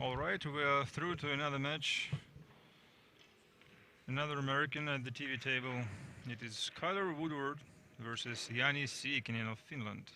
All right, we are through to another match. Another American at the TV table. It is Skyler Woodward versus Jani Siekkinen of Finland.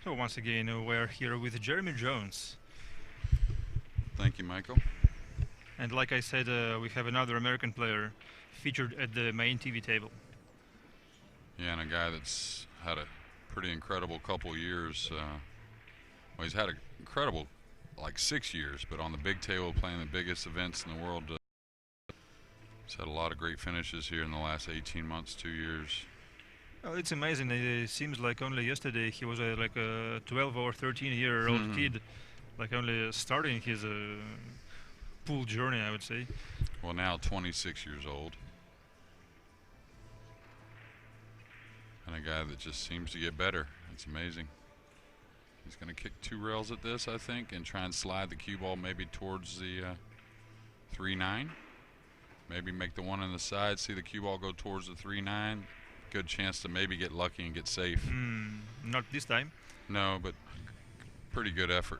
So once again, we're here with Jeremy Jones. Thank you, Michael. And like I said, we have another American player featured at the main TV table. Yeah, and a guy that's had a pretty incredible couple years. Well, he's had an incredible, like 6 years, but on the big table, playing the biggest events in the world. He's had a lot of great finishes here in the last 18 months, 2 years. Well, it's amazing. It seems like only yesterday he was like a 12 or 13-year-old kid, like only starting his pool journey, I would say. Well, now 26 years old. And a guy that just seems to get better. It's amazing. He's going to kick 2 rails at this, I think, and try and slide the cue ball maybe towards the 3-9. Maybe make the one on the side, see the cue ball go towards the 3-9. Good chance to maybe get lucky and get safe. Not this time. No, but pretty good effort.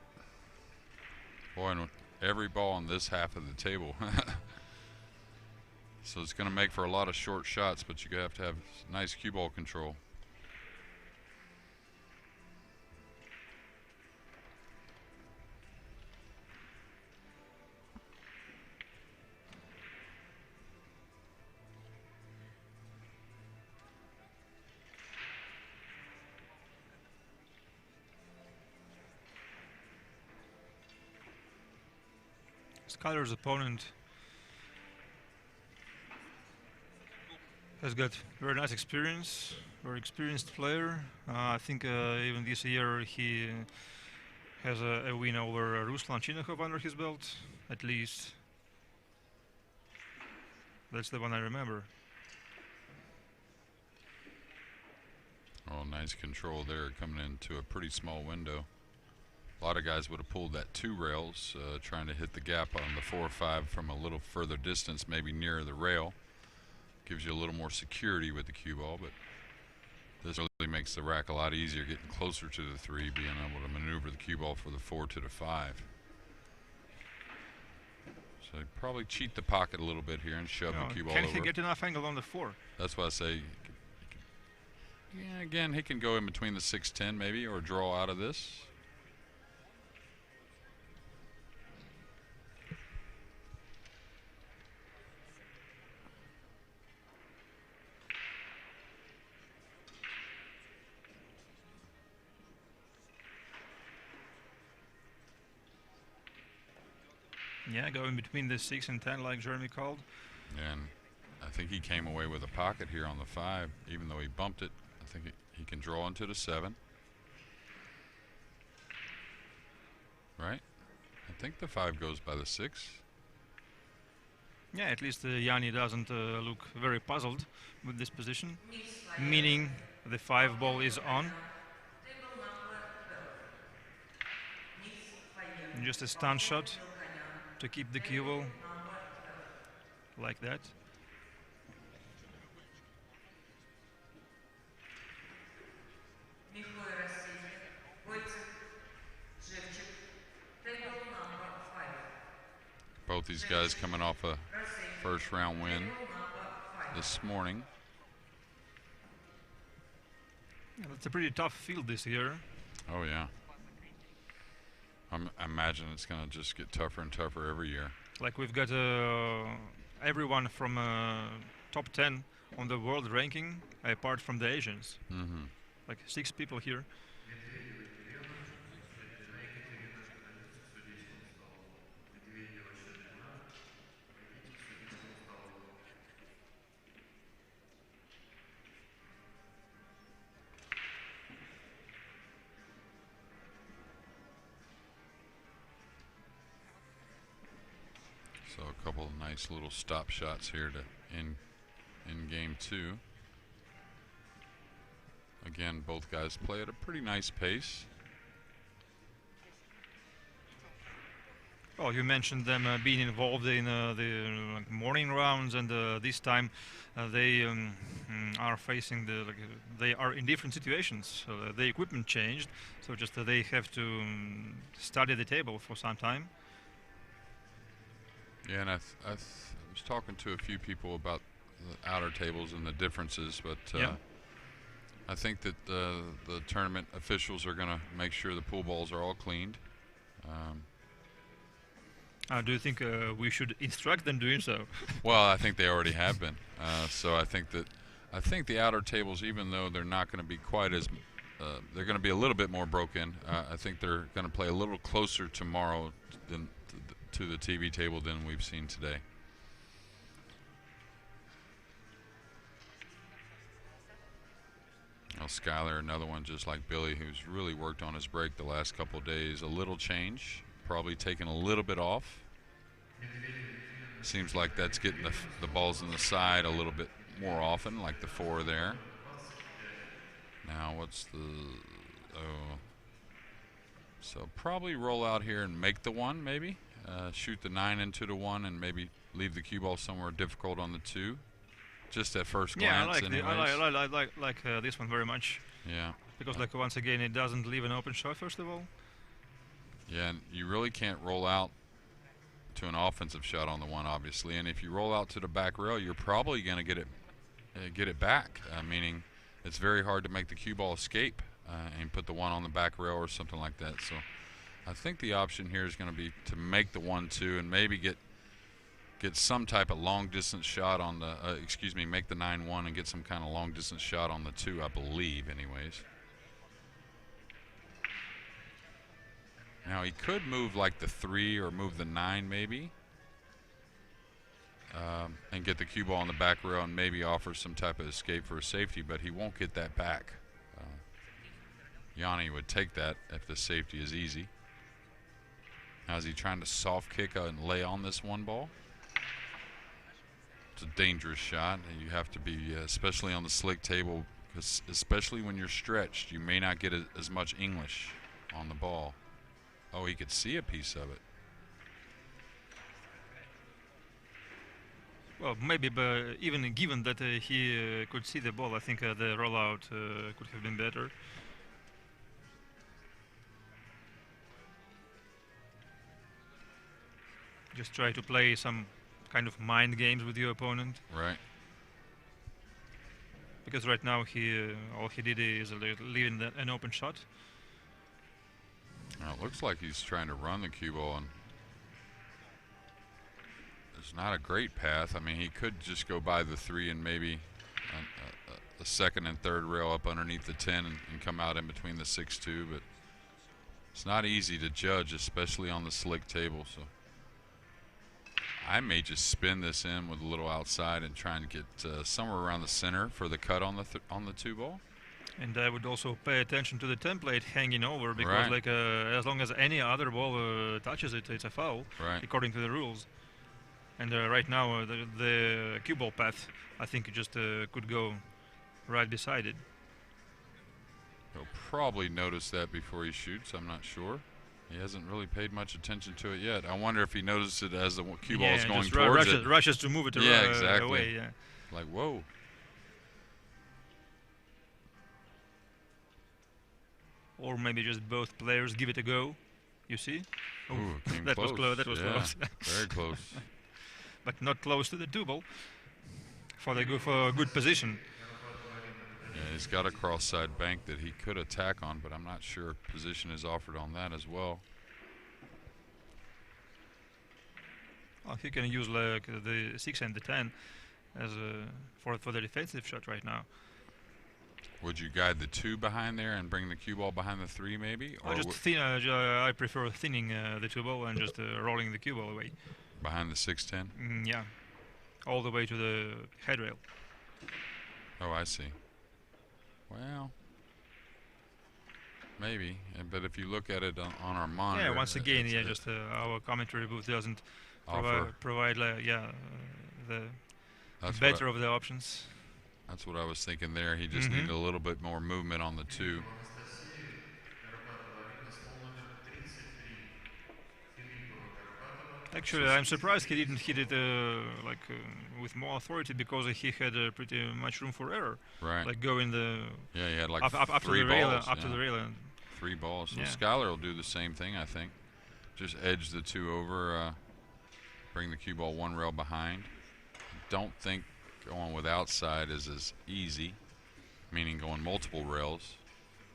Boy, and every ball on this half of the table. So it's going to make for a lot of short shots, but you have to have nice cue ball control. Skyler's opponent has got very nice experience, very experienced player. I think even this year he has a win over Ruslan Chinakov under his belt, at least. That's the one I remember. Oh, nice control there, coming into a pretty small window. A lot of guys would have pulled that 2 rails, trying to hit the gap on the 4 or 5 from a little further distance, maybe near the rail. Gives you a little more security with the cue ball, but this really makes the rack a lot easier, getting closer to the 3, being able to maneuver the cue ball for the 4 to the 5. So So he'd probably cheat the pocket a little bit here and shove the cue ball over. Can he get enough angle on the 4? That's why I say, yeah, again, he can go in between the 6-10 maybe, or draw out of this. Yeah, going between the 6 and 10 like Jeremy called. And I think he came away with a pocket here on the 5, even though he bumped it. I think he can draw into the 7. Right? I think the 5 goes by the 6. Yeah, at least Jani doesn't look very puzzled with this position, meaning the 5 ball is on. Just a stun shot to keep the cue ball like that. Both these guys coming off a first round win this morning. Yeah, that's a pretty tough field this year. Oh yeah. I imagine it's going to just get tougher and tougher every year. Like we've got everyone from top 10 on the world ranking, apart from the Asians. Mm-hmm. Like 6 people here. So a couple of nice little stop shots here to in game 2. Again, both guys play at a pretty nice pace. Oh, you mentioned them being involved in the morning rounds, and this time they are facing they are in different situations. So the equipment changed, so just they have to study the table for some time. Yeah, and I was talking to a few people about the outer tables and the differences, but yeah. I think that the tournament officials are going to make sure the pool balls are all cleaned. Do you think we should instruct them doing so? Well, I think they already have been. So I think the outer tables, even though they're not going to be quite as, they're going to be a little bit more broken. I think they're going to play a little closer tomorrow than to the TV table than we've seen today. Well, Skyler, another one just like Billy, who's really worked on his break the last couple of days. A little change, probably taking a little bit off. Seems like that's getting the balls in the side a little bit more often, like the 4 there. Now what's the, so probably roll out here and make the 1 maybe. Shoot the 9 into the 1 and maybe leave the cue ball somewhere difficult on the 2. Just at first glance, I like this one very much. Yeah. Because like once again, it doesn't leave an open shot first of all. Yeah, and you really can't roll out to an offensive shot on the 1, obviously. And if you roll out to the back rail, you're probably going to get it back. Meaning, it's very hard to make the cue ball escape and put the 1 on the back rail or something like that. So, I think the option here is going to be to make the 1-2 and maybe get some type of long distance shot on the make the 9-1 and get some kind of long distance shot on the 2, I believe anyways. Now he could move like the 3 or move the 9 maybe and get the cue ball on the back rail and maybe offer some type of escape for a safety, but he won't get that back. Jani would take that if the safety is easy. Now is he trying to soft kick and lay on this 1 ball? It's a dangerous shot. You have to be, especially on the slick table, because especially when you're stretched, you may not get as much English on the ball. Oh, he could see a piece of it. Well, maybe, but even given that he could see the ball, I think the rollout could have been better. Just try to play some kind of mind games with your opponent. Right. Because right now all he did is leaving an open shot. Now it looks like he's trying to run the cue ball, and there's not a great path. I mean, he could just go by the 3 and maybe a second and third rail up underneath the 10 and come out in between the 6-2, but it's not easy to judge, especially on the slick table. So I may just spin this in with a little outside and try and get somewhere around the center for the cut on the 2 ball. And I would also pay attention to the template hanging over, because like as long as any other ball touches it, it's a foul, according to the rules. And right now the cue ball path, I think, just could go right beside it. He'll probably notice that before he shoots. I'm not sure. He hasn't really paid much attention to it yet. I wonder if he noticed it as the cue ball is going towards it. Rushes to move it exactly. away. Yeah. Like, whoa. Or maybe just both players give it a go. You see? Ooh, that close. was close. That was close. Very close. But not close to the 2 ball. For a good position. Yeah, he's got a cross side bank that he could attack on, but I'm not sure position is offered on that as well. Well, he can use like the 6 and the 10 as for the defensive shot right now. Would you guide the 2 behind there and bring the cue ball behind the 3 maybe? Or I prefer thinning the 2 ball and just rolling the cue ball away. Behind the 6-10? Yeah. All the way to the head rail. Oh, I see. Well, maybe. But if you look at it on our monitor. Yeah, once again, just our commentary booth doesn't provide the better of the options. That's what I was thinking there. He just needed a little bit more movement on the 2. Actually, I'm surprised he didn't hit it with more authority, because he had pretty much room for error. Right. Like going the he had like up to the rail, up to the rail. 3 balls. So Skyler will do the same thing, I think. Just edge the 2 over, bring the cue ball 1 rail behind. Don't think going with outside is as easy, meaning going multiple rails.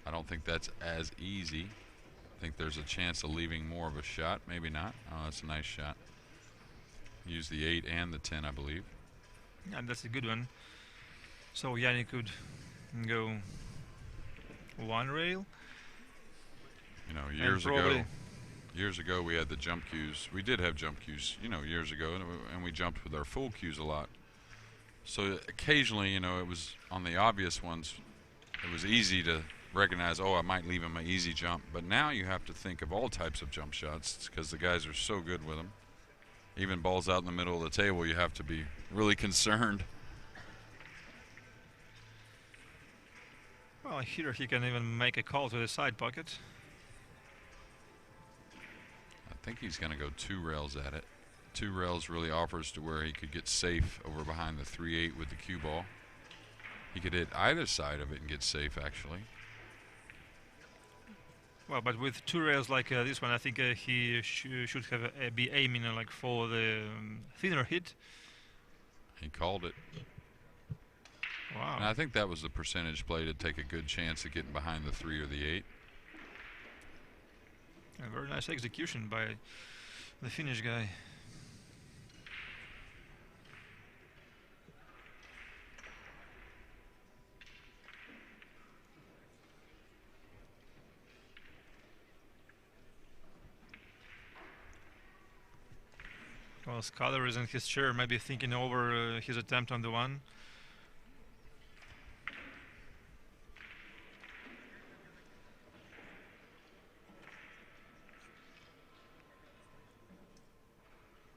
I don't think that's as easy. I think there's a chance of leaving more of a shot. Maybe not. Oh, that's a nice shot. Use the 8 and the 10, I believe. Yeah, that's a good one. So Jani could go 1 rail. You know, years ago we had the jump cues. We did have jump cues, years ago, and we jumped with our full cues a lot. So occasionally, it was on the obvious ones, it was easy to recognize, oh, I might leave him an easy jump. But now you have to think of all types of jump shots, because the guys are so good with them. Even balls out in the middle of the table, you have to be really concerned. Well, here he can even make a call to the side pocket. I think he's going to go 2 rails at it. 2 rails really offers to where he could get safe over behind the 3-8 with the cue ball. He could hit either side of it and get safe, actually. Well, but with 2 rails like this one, I think he should have be aiming for the thinner hit. He called it. Wow. And I think that was the percentage play to take a good chance of getting behind the 3 or the 8. A very nice execution by the Finnish guy. Well, Skyler is in his chair, maybe thinking over his attempt on the 1.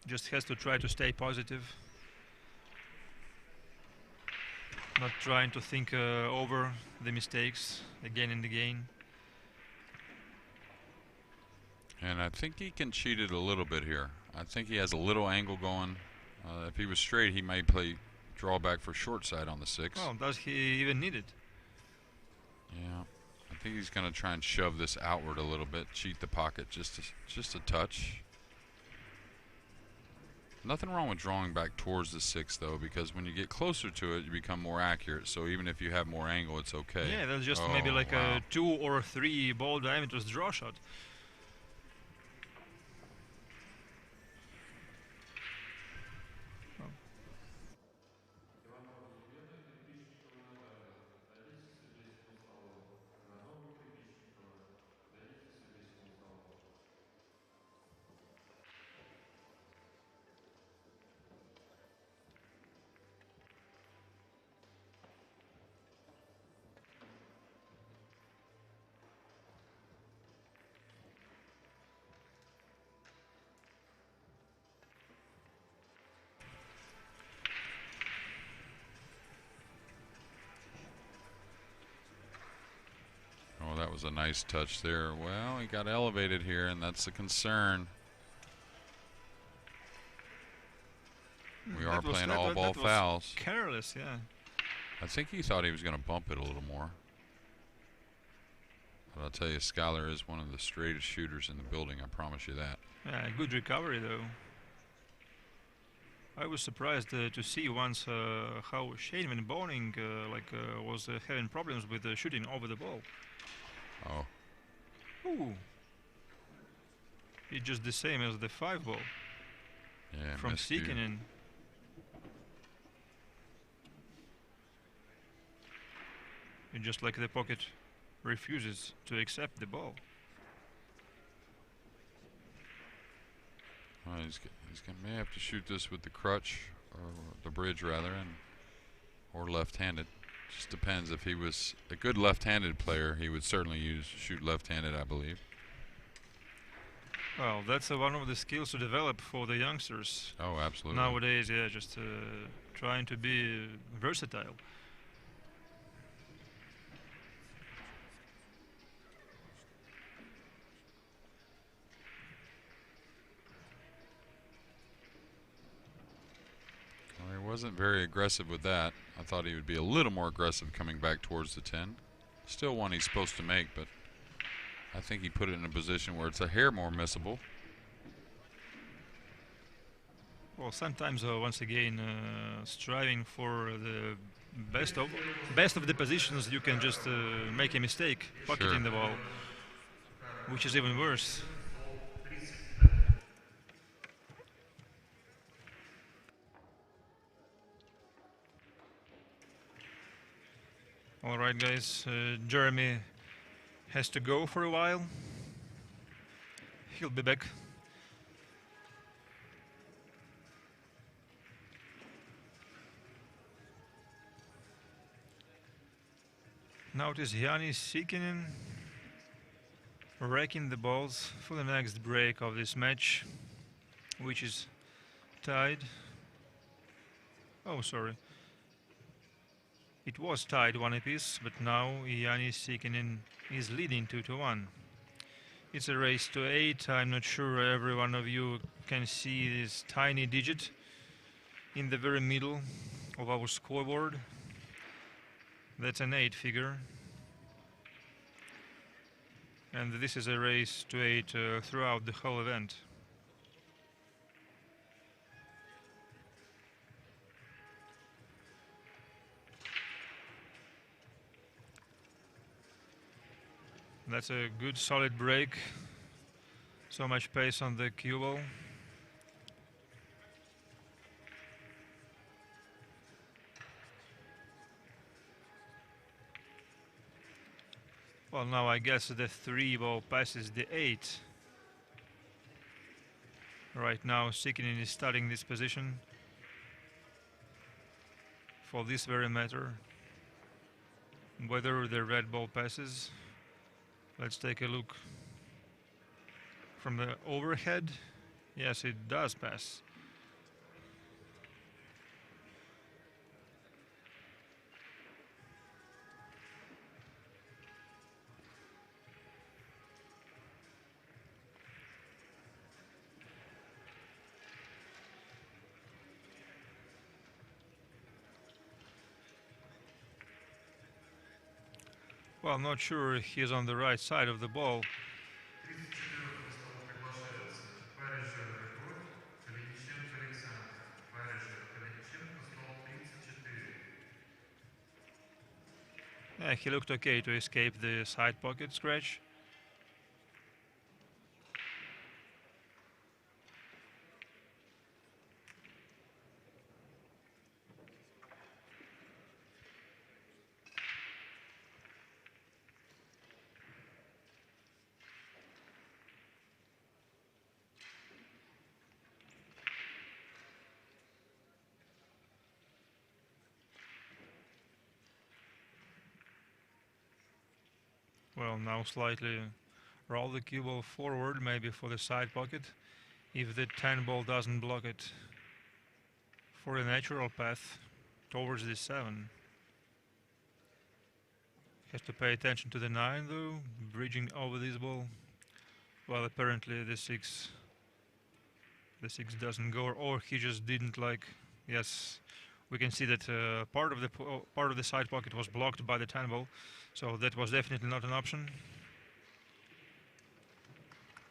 Just has to try to stay positive. Not trying to think over the mistakes again and again. And I think he can cheat it a little bit here. I think he has a little angle going. If he was straight, he might play drawback for short side on the 6. Oh, does he even need it? Yeah, I think he's going to try and shove this outward a little bit, cheat the pocket just a touch. Nothing wrong with drawing back towards the 6 though, because when you get closer to it, you become more accurate. So even if you have more angle, it's okay. Yeah, that's just oh, maybe like wow. a 2 or 3 ball diameters draw shot. Oh, that was a nice touch there. Well, he got elevated here, and that's a concern. We are playing all ball fouls. Careless, yeah. I think he thought he was going to bump it a little more. But I'll tell you, Skyler is one of the straightest shooters in the building, I promise you that. Yeah, good recovery though. I was surprised to see once how Shane Van Boning was having problems with shooting over the ball. Oh. Ooh. It's just the same as the 5 ball. Yeah, from Siekkinen. And just like the pocket refuses to accept the ball. Well, may have to shoot this with the crutch, or the bridge rather, or left-handed. Just depends. If he was a good left-handed player, he would certainly shoot left-handed, I believe. Well, that's one of the skills to develop for the youngsters. Oh, absolutely. Nowadays, yeah, just trying to be versatile. Well, he wasn't very aggressive with that. I thought he would be a little more aggressive coming back towards the 10. Still one he's supposed to make, but I think he put it in a position where it's a hair more missable. Well, sometimes once again, striving for the best of the positions, you can just make a mistake, pocketing the ball, which is even worse. All right, guys. Jeremy has to go for a while. He'll be back. Now it is Jani Siekkinen racking the balls for the next break of this match, which is tied. Oh, sorry. It was tied 1 apiece, but now Jani Siekkinen is leading 2-1. It's a race to 8. I'm not sure every one of you can see this tiny digit in the very middle of our scoreboard. That's an 8 figure. And this is a race to 8 throughout the whole event. That's a good solid break. So much pace on the cue ball. Well, now I guess the 3 ball passes the 8. Right now Siekkinen is studying this position for this very matter. Whether the red ball passes. Let's take a look from the overhead. Yes, it does pass. Well, not sure he's on the right side of the ball. He looked okay to escape the side pocket scratch. Well, now slightly roll the cue ball forward, maybe for the side pocket, if the 10 ball doesn't block it, for a natural path towards the 7. Has to pay attention to the 9 though, bridging over this ball. Well, apparently the 6 doesn't go, or he just didn't like. Yes, we can see that part of the side pocket was blocked by the 10 ball, so that was definitely not an option.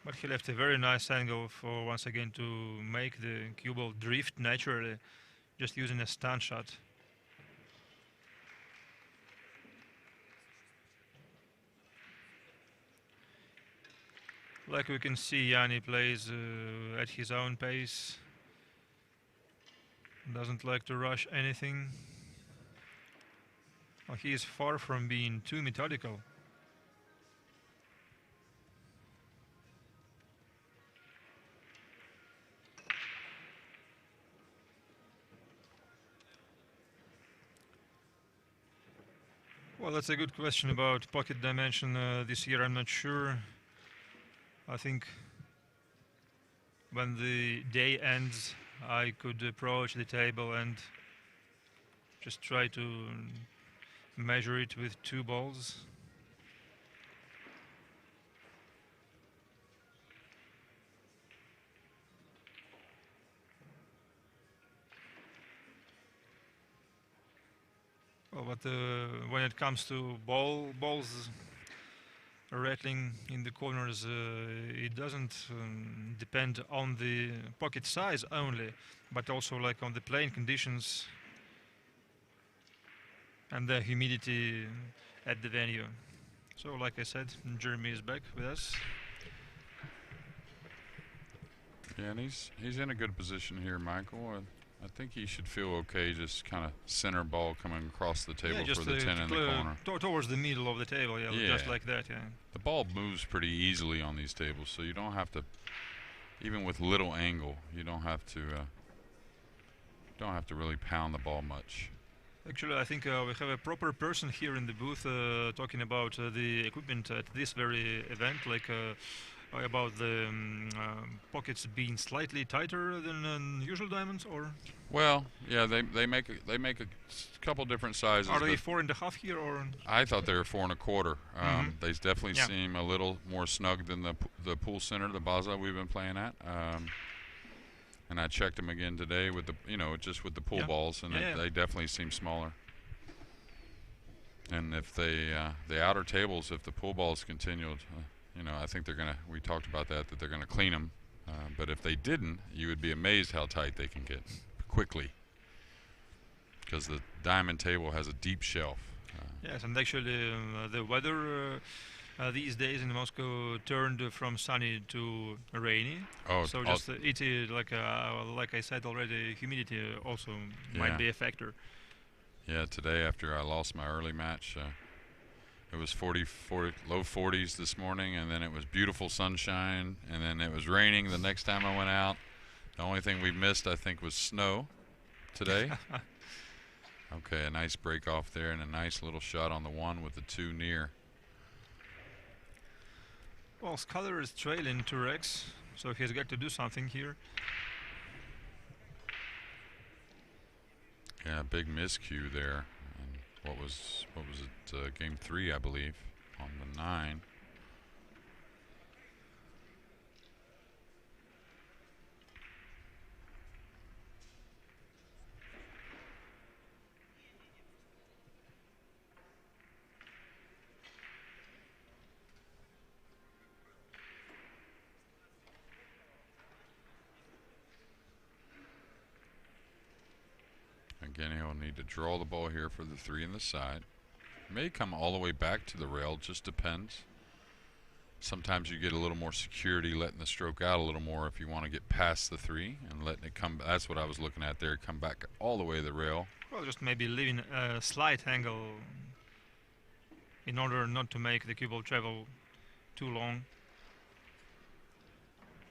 But he left a very nice angle for once again to make the cue ball drift naturally, just using a stand shot. Like we can see, Jani plays at his own pace. Doesn't like to rush anything. Well, he is far from being too methodical. Well, that's a good question about pocket dimension this year. I'm not sure. I think when the day ends, I could approach the table and just try to measure it with 2 balls. Well, but when it comes to balls rattling in the corners, it doesn't depend on the pocket size only, but also like on the playing conditions and the humidity at the venue. So like I said, Jeremy is back with us. Yeah, and he's in a good position here, Michael. I think he should feel okay, just kind of center ball coming across the table just for the 10 in the corner. Towards the middle of the table, yeah, just like that, yeah. The ball moves pretty easily on these tables, so you don't have to, even with little angle, you don't have to really pound the ball much. Actually, I think we have a proper person here in the booth talking about the equipment at this very event, like about the pockets being slightly tighter than usual diamonds, or? Well, yeah, they make a couple different sizes. Are they 4.5 here, or? I thought they were 4 1/4. They definitely seem a little more snug than the pool center, the Baza we've been playing at. And I checked them again today with the just with the pool balls, and they definitely seem smaller. And if they the outer tables, if the pool balls continued, I think they're gonna. We talked about that they're gonna clean them. But if they didn't, you would be amazed how tight they can get quickly. Because the diamond table has a deep shelf. Yes, and actually the weather these days in Moscow turned from sunny to rainy. Oh, so just it is like I said already, humidity also might be a factor. Yeah, today after I lost my early match, it was 40, low 40s this morning, and then it was beautiful sunshine, and then it was raining the next time I went out. The only thing we missed, I think, was snow today. Okay, a nice break off there, and a nice little shot on the 1 with the 2 near. Well, Skyler is trailing 2x, so he's got to do something here. Yeah, big miscue there. And what was it? Game 3, I believe, on the 9. Again, he'll need to draw the ball here for the 3 in the side. May come all the way back to the rail, just depends. Sometimes you get a little more security letting the stroke out a little more if you want to get past the 3 and letting it come. That's what I was looking at there, come back all the way to the rail. Well, just maybe leaving a slight angle in order not to make the cue ball travel too long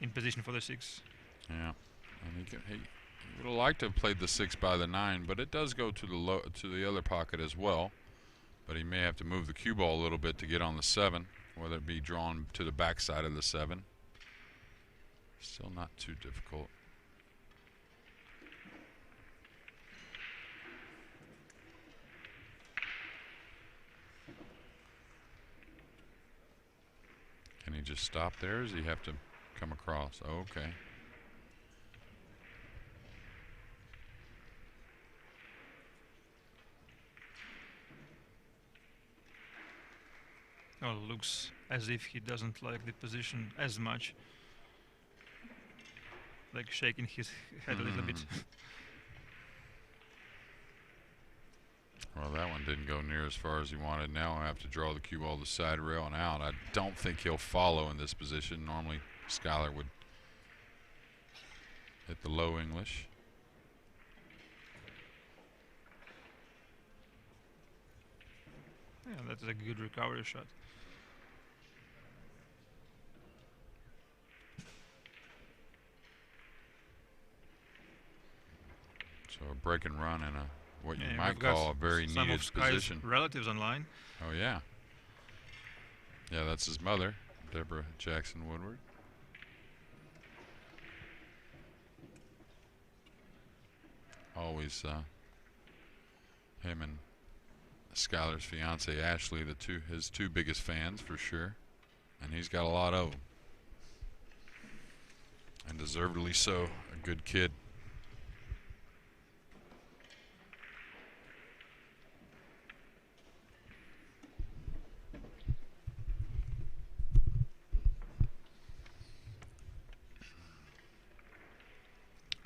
in position for the 6. Yeah, and he would have liked to have played the 6 by the 9, but it does go to the other pocket as well. But he may have to move the cue ball a little bit to get on the 7, whether it be drawn to the backside of the 7. Still not too difficult. Can he just stop there, or does he have to come across? Oh, okay. Well, looks as if he doesn't like the position as much. Like shaking his head a little bit. Well, that one didn't go near as far as he wanted. Now I have to draw the cue ball to the side rail and out. I don't think he'll follow in this position. Normally, Skyler would hit the low English. Yeah, that is a good recovery shot. So a break and run in what you Yeah, might call a very some needed of Sky's position. relatives online. Oh yeah. Yeah, that's his mother, Deborah Jackson Woodward. Always him and Skyler's fiance Ashley, his two biggest fans for sure, and he's got a lot of them, and deservedly so. A good kid.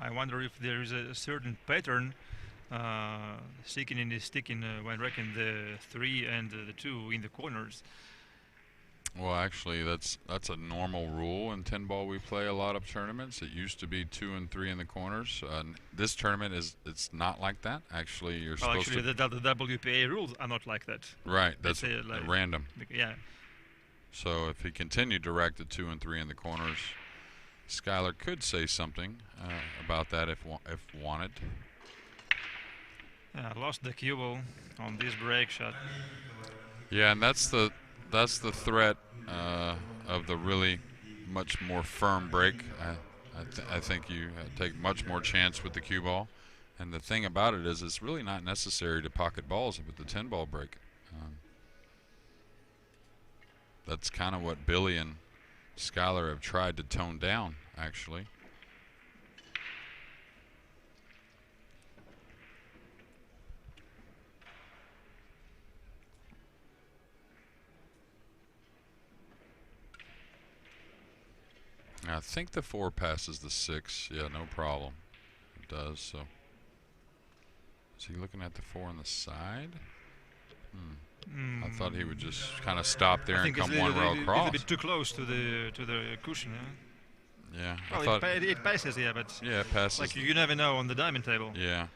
I wonder if there is a certain pattern Siekkinen is sticking when wrecking the 3 and the 2 in the corners. Well, actually, that's a normal rule in 10-ball. We play a lot of tournaments. It used to be 2 and 3 in the corners. This tournament it's not like that. Actually, you're supposed to. The WPA rules are not like that. Right. That's like random. Yeah. So if he continued to rack the 2 and 3 in the corners, Skyler could say something about that if wanted. Yeah, lost the cue ball on this break shot. Yeah, and that's the threat of the really much more firm break. I think you take much more chance with the cue ball. And the thing about it is it's really not necessary to pocket balls with the 10-ball break. That's kind of what Billy and Skyler have tried to tone down, actually. I think the 4 passes the 6. Yeah, no problem. It does, so. Is he looking at the 4 on the side? I thought he would just kind of stop there and come one row across. A little bit too close to the cushion, yeah? Well, I thought it passes, yeah, but yeah, it passes. like you never know on the diamond table. Yeah.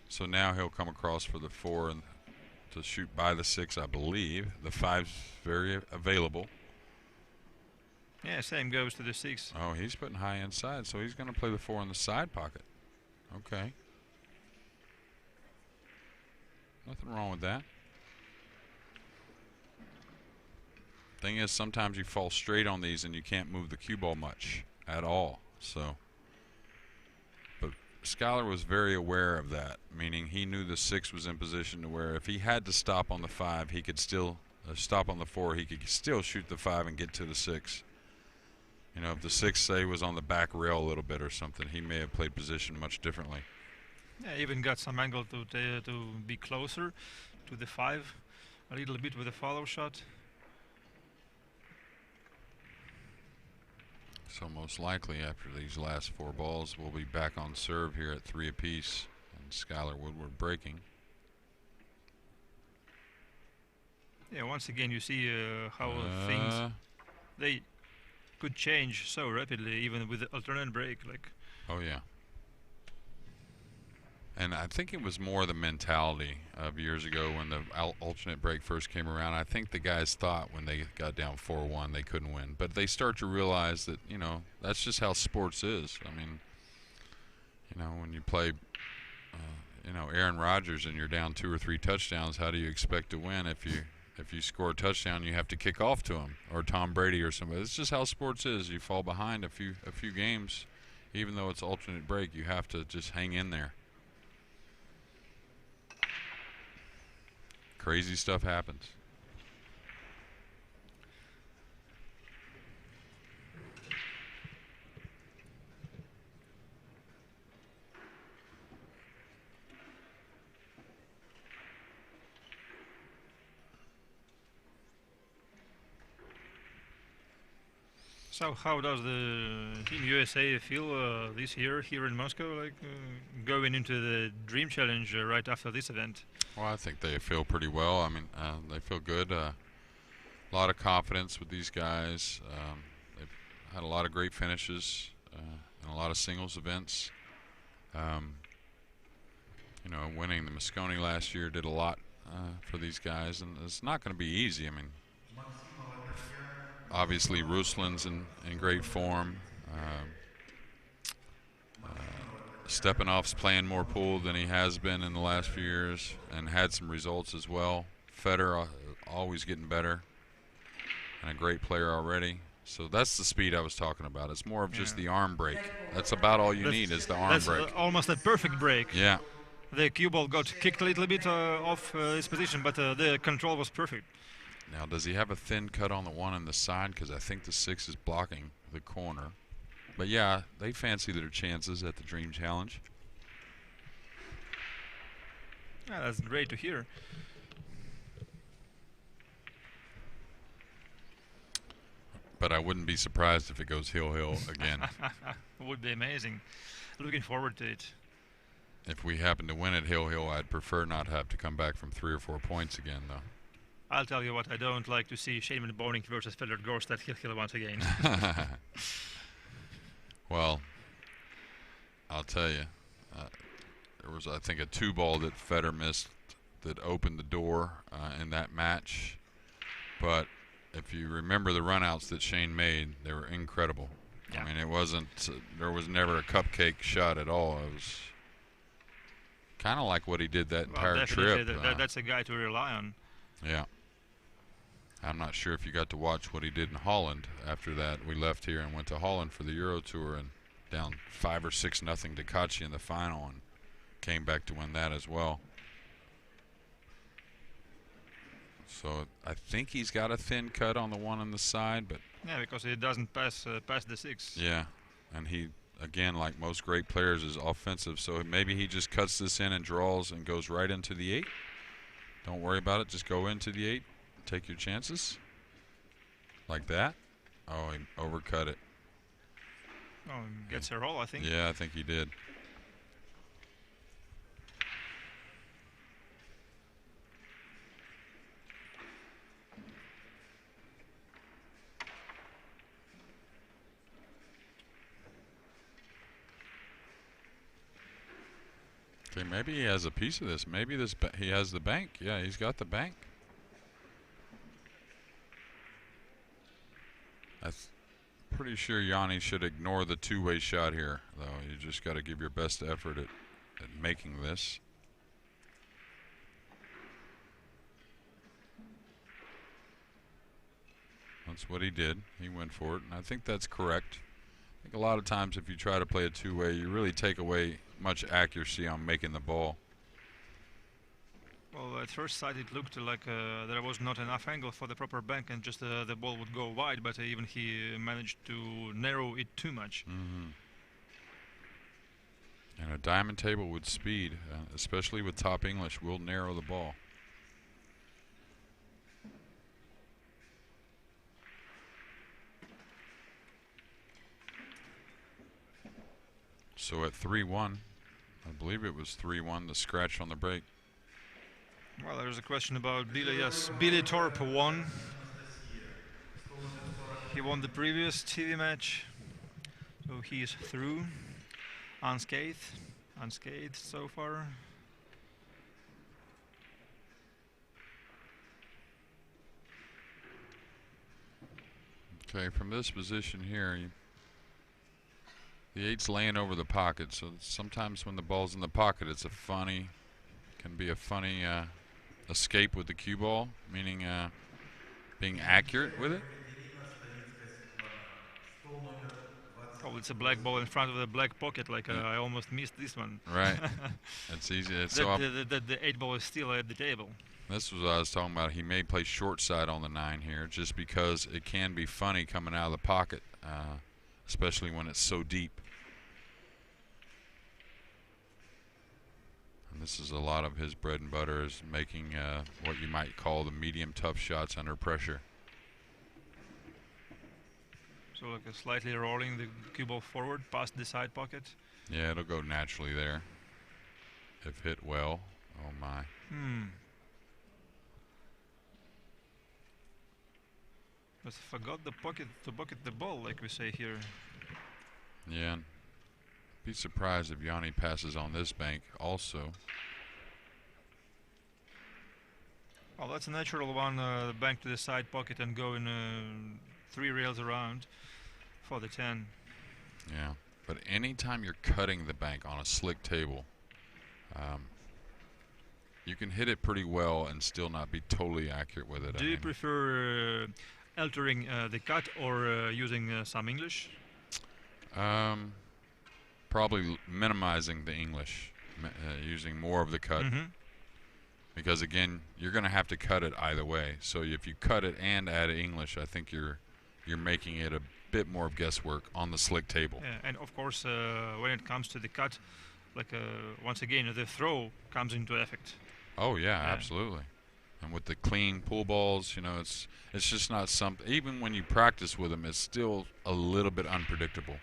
So now he'll come across for the 4 and to shoot by the 6, I believe. The 5's very available. Yeah, same goes to the 6. Oh, he's putting high inside, so he's going to play the 4 in the side pocket. Okay. Nothing wrong with that. Thing is, sometimes you fall straight on these and you can't move the cue ball much at all. So, but Skyler was very aware of that, meaning he knew the 6 was in position to where if he had to stop on the 5, he could still stop on the 4. He could still shoot the 5 and get to the 6. You know, if the 6, say, was on the back rail a little bit or something, he may have played position much differently. Yeah, even got some angle to be closer to the 5, a little bit with a follow shot. So most likely after these last 4 balls, we'll be back on serve here at 3 apiece, and Skyler Woodward breaking. Yeah, once again you see how things they could change so rapidly, even with the alternate break. Like, oh yeah. And I think it was more the mentality of years ago when the alternate break first came around. I think the guys thought when they got down 4-1 they couldn't win. But they start to realize that, you know, that's just how sports is. I mean, you know, when you play, you know, Aaron Rodgers and you're down 2 or 3 touchdowns, how do you expect to win if you score a touchdown, you have to kick off to him, or Tom Brady or somebody. It's just how sports is. You fall behind a few games, even though it's alternate break, you have to just hang in there. Crazy stuff happens. so how does the Team USA feel this year here in Moscow, like going into the Dream Challenge right after this event? Well, I think they feel pretty well. I mean, they feel good. A lot of confidence with these guys. They've had a lot of great finishes and a lot of singles events. You know, winning the Moscone last year did a lot for these guys, and it's not going to be easy. I mean, obviously Ruslan's in great form. Stepanov's playing more pool than he has been in the last few years, and had some results as well. Federer always getting better, and a great player already. So that's the speed I was talking about. It's more of just the arm break. That's about all you need is the arm break. Almost a perfect break. Yeah. The cue ball got kicked a little bit off his position, but the control was perfect. Now, does he have a thin cut on the one on the side? Because I think the 6 is blocking the corner. But yeah, they fancy their chances at the Dream Challenge. Yeah, that's great to hear. But I wouldn't be surprised if it goes hill again. Would be amazing. Looking forward to it. If we happen to win at hill, I'd prefer not have to come back from 3 or 4 points again, though. I'll tell you what, I don't like to see Shaman Boning versus Federer Gorst at hill once again. Well, I'll tell you, there was, I think, a 2-ball that Federer missed that opened the door in that match. But if you remember the runouts that Shane made, they were incredible. Yeah. I mean, it wasn't, there was never a cupcake shot at all. It was kind of like what he did that entire trip. That's a guy to rely on. Yeah. I'm not sure if you got to watch what he did in Holland after that. We left here and went to Holland for the Euro Tour and down 5 or 6 nothing to Kachi in the final and came back to win that as well. So I think he's got a thin cut on the one on the side, but yeah, because it doesn't pass the 6. Yeah, and he, again, like most great players, is offensive. So maybe he just cuts this in and draws and goes right into the 8. Don't worry about it. Just go into the 8. Take your chances. Like that. Oh, he overcut it. Oh, gets a roll, I think. Yeah, I think he did. Okay, maybe he has a piece of this. Maybe this he has the bank. Yeah, he's got the bank. I'm pretty sure Jani should ignore the 2-way shot here, though. You just got to give your best effort at making this. That's what he did. He went for it, and I think that's correct. I think a lot of times if you try to play a 2-way, you really take away much accuracy on making the ball. Well, at first sight it looked like there was not enough angle for the proper bank and just the ball would go wide, but even he managed to narrow it too much. Mm-hmm. And a diamond table with speed, especially with top English, will narrow the ball. So at 3-1, I believe it was 3-1, the scratch on the break. Well, there's a question about Billy. Yes, Billy Thorpe won. He won the previous TV match, so he's through, unscathed, unscathed so far. Okay, from this position here, the 8's laying over the pocket, so sometimes when the ball's in the pocket, it's can be a funny escape with the cue ball, meaning being accurate with it. Oh, it's a black ball in front of the black pocket, like I almost missed this one. Right. It's easy. The 8 ball is still at the table. This was what I was talking about. He may play short side on the 9 here just because it can be funny coming out of the pocket, especially when it's so deep. And this is a lot of his bread and butter, is making what you might call the medium tough shots under pressure. So like a slightly rolling the cue ball forward past the side pocket. Yeah, it'll go naturally there if hit well. Oh my. But forgot the pocket to pocket the ball, like we say here. Yeah. Be surprised if Jani passes on this bank also. Well, that's a natural one, bank to the side pocket and go in 3 rails around for the 10. Yeah, but anytime you're cutting the bank on a slick table, you can hit it pretty well and still not be totally accurate with it. Do you prefer altering the cut or using some English? Probably minimizing the English, using more of the cut. Because again, you're going to have to cut it either way. So if you cut it and add English, I think you're making it a bit more of guesswork on the slick table. Yeah, and of course, when it comes to the cut, like once again, the throw comes into effect. Oh yeah, absolutely. And with the clean pull balls, you know, it's just not something. Even when you practice with them, it's still a little bit unpredictable.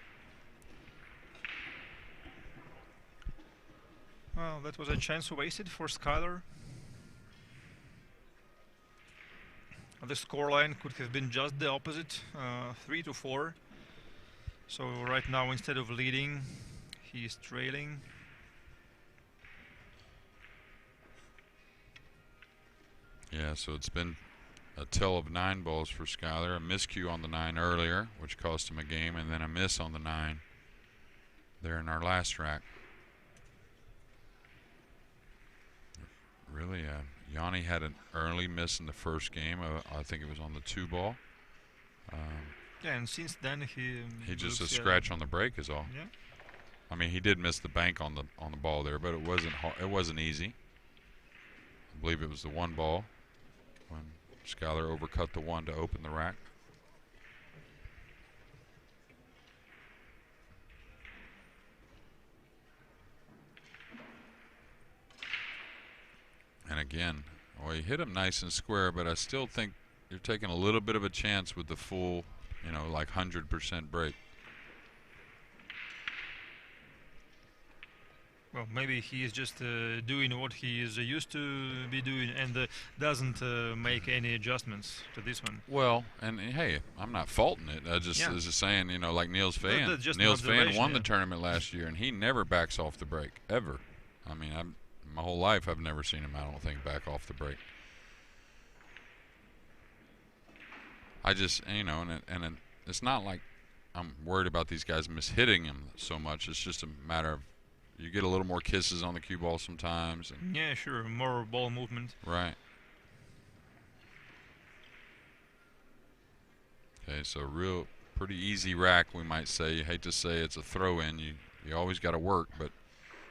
Well, that was a chance wasted for Skyler. The scoreline could have been just the opposite, 3-4. So right now, instead of leading, he's trailing. Yeah, so it's been a tell of 9 balls for Skyler. A miscue on the 9 earlier, which cost him a game, and then a miss on the 9 there in our last rack. Really, Jani had an early miss in the first game. I think it was on the 2 ball. Yeah, and since then he just a scratch on the break is all. Yeah. I mean, he did miss the bank on the ball there, but it wasn't hard, it wasn't easy. I believe it was the 1 ball when Skyler overcut the 1 to open the rack. And again, well, he hit him nice and square, but I still think you're taking a little bit of a chance with the full, you know, like 100% break. Well, maybe he is just doing what he is used to be doing and doesn't make any adjustments to this one. Well, and hey, I'm not faulting it. I just was just saying, you know, like Niels Fan. Niels Fan won the tournament last year, and he never backs off the break, ever. I mean, my whole life I've never seen him, I don't think, back off the break. I just, you know, and it's not like I'm worried about these guys mishitting him so much. It's just a matter of you get a little more kisses on the cue ball sometimes. And yeah, sure, more ball movement. Right. Okay, so real pretty easy rack, we might say. You hate to say it's a throw-in. You always got to work, but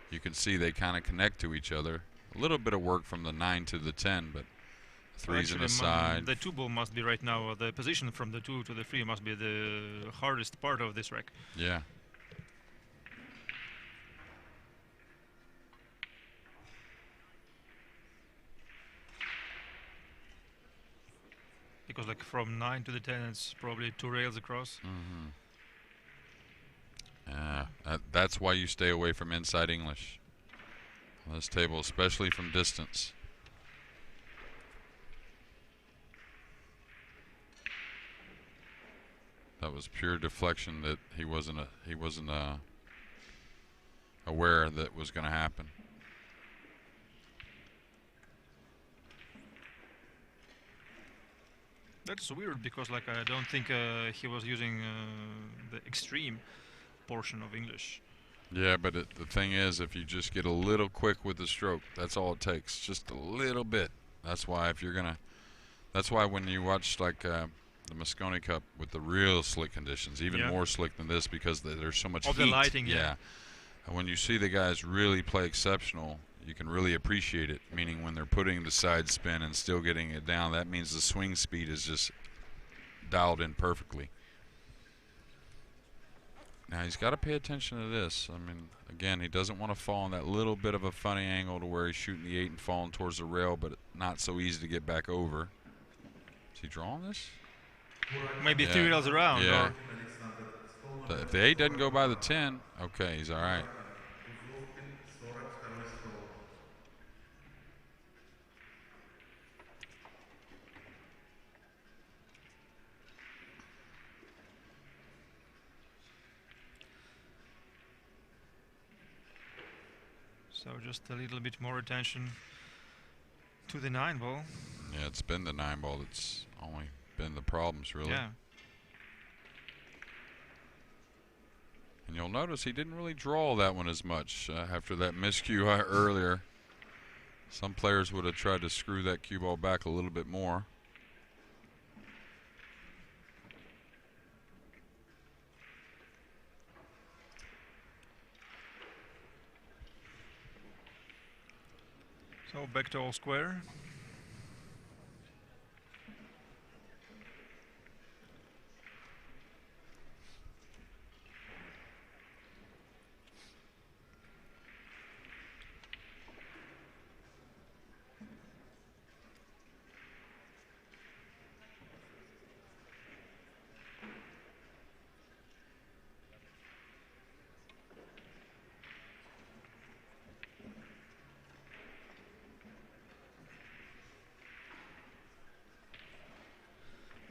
you can see they kind of connect to each other. A little bit of work from the 9 to the 10, but 3's in the side. The 2 ball must be right now, the position from the 2 to the 3 must be the hardest part of this rack. Yeah. Because like from 9 to the 10, it's probably 2 rails across. That's why you stay away from inside English on this table, especially from distance. That was pure deflection that he wasn't aware that was going to happen. That's weird because like I don't think he was using the extreme portion of English. Yeah, but the thing is, if you just get a little quick with the stroke, that's all it takes. Just a little bit. That's why if you're gonna, that's why when you watch like the Mosconi Cup with the real slick conditions, even more slick than this because there's so much heat. The lighting, yeah. And when you see the guys really play exceptional, you can really appreciate it. Meaning when they're putting the side spin and still getting it down, that means the swing speed is just dialed in perfectly. Now he's got to pay attention to this. I mean, again, he doesn't want to fall in that little bit of a funny angle to where he's shooting the 8 and falling towards the rail, but not so easy to get back over. Is he drawing this? Maybe 3 rails around. Yeah. If the 8 doesn't go by the 10, okay, he's all right. So just a little bit more attention to the 9 ball. Yeah, it's been the 9 ball that's only been the problems, really. Yeah. And you'll notice he didn't really draw that one as much after that miscue earlier. Some players would have tried to screw that cue ball back a little bit more. So back to all square.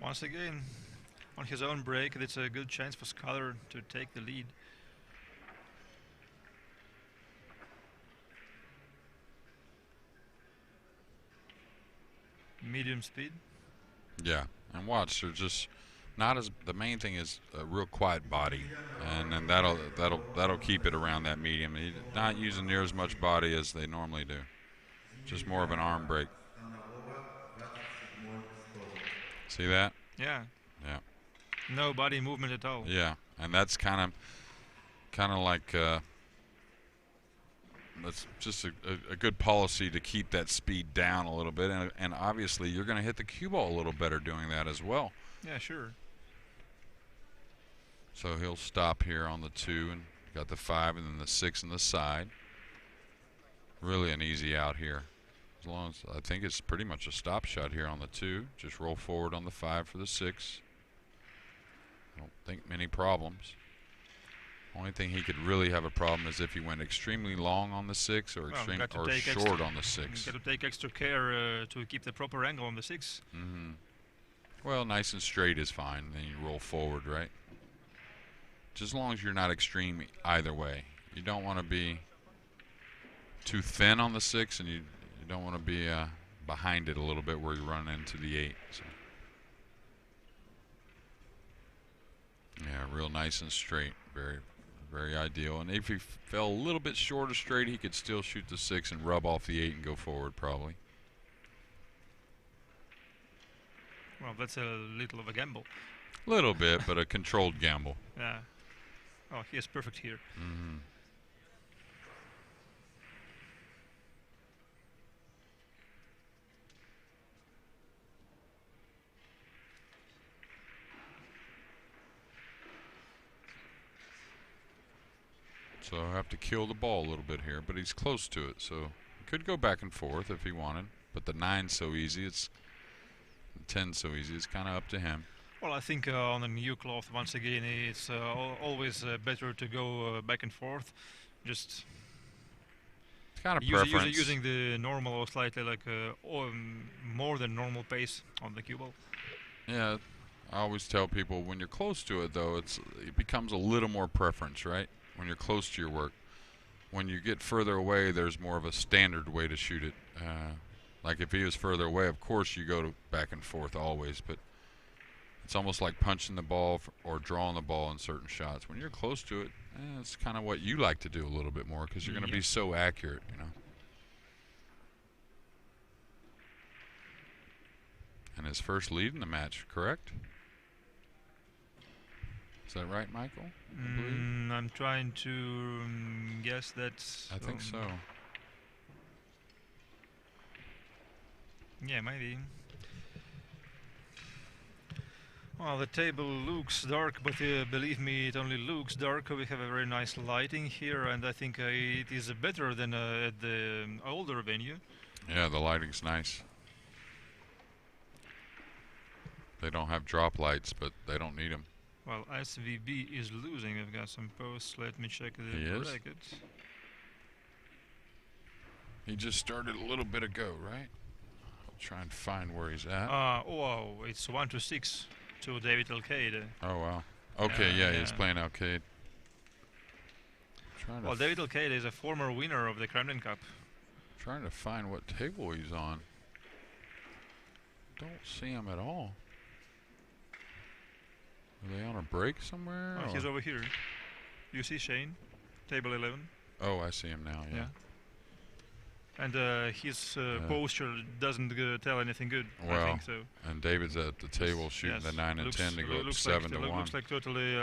Once again, on his own break, it's a good chance for Skyler to take the lead. Medium speed. Yeah, and watch, they're just not as. The main thing is a real quiet body, and then that'll keep it around that medium. He's not using near as much body as they normally do. Just more of an arm break. See that? Yeah. Yeah. No body movement at all. Yeah, and that's kind of like that's just a good policy to keep that speed down a little bit, and obviously you're going to hit the cue ball a little better doing that as well. Yeah, sure. So he'll stop here on the 2 and got the 5 and then the 6 on the side. Really an easy out here. As long as I think it's pretty much a stop shot here on the 2. Just roll forward on the 5 for the 6. I don't think many problems. Only thing he could really have a problem is if he went extremely long on the 6 or short on the 6. Got to take extra care to keep the proper angle on the 6. Mm-hmm. Well, nice and straight is fine. Then you roll forward, right? Just as long as you're not extreme either way. You don't want to be too thin on the 6, and you don't want to be behind it a little bit where you run into the 8. So. Yeah, real nice and straight. Very, very ideal. And if he fell a little bit short of straight, he could still shoot the 6 and rub off the 8 and go forward probably. Well, that's a little of a gamble. Little bit, but a controlled gamble. Yeah. Oh, he is perfect here. Mm-hmm. So I have to kill the ball a little bit here, but he's close to it, so he could go back and forth if he wanted. But the 9's so easy, the 10's so easy, it's kind of up to him. Well, I think on a new cloth, once again, it's always better to go back and forth. Just kind of preference. Using the normal or slightly like more than normal pace on the cue ball. Yeah, I always tell people when you're close to it, though, it becomes a little more preference, right? When you're close to your work. When you get further away, there's more of a standard way to shoot it. Like if he was further away, of course you go back and forth always, but it's almost like punching the ball or drawing the ball in certain shots. When you're close to it, it's kind of what you like to do a little bit more because you're going to be so accurate, you know. And his first lead in the match, correct? Is that right, Michael? I'm trying to guess that. I think so. Yeah, maybe. Well, the table looks dark, but believe me, it only looks dark. We have a very nice lighting here, and I think it is better than at the older venue. Yeah, the lighting's nice. They don't have drop lights, but they don't need them. Well, SVB is losing. I've got some posts. Let me check the bracket. He just started a little bit ago, right? I'll try and find where he's at. Wow, it's 1-6 to David Alcade. Oh, wow. Okay, yeah, he's playing Alcade. Well, David Alcade is a former winner of the Kremlin Cup. Trying to find what table he's on. Don't see him at all. Are they on a break somewhere? Oh, he's over here. You see Shane, table 11. Oh, I see him now. Yeah. And his posture doesn't tell anything good. Well, I think so. And David's at the table shooting the 9 and 10 to go up 7-1. Looks like totally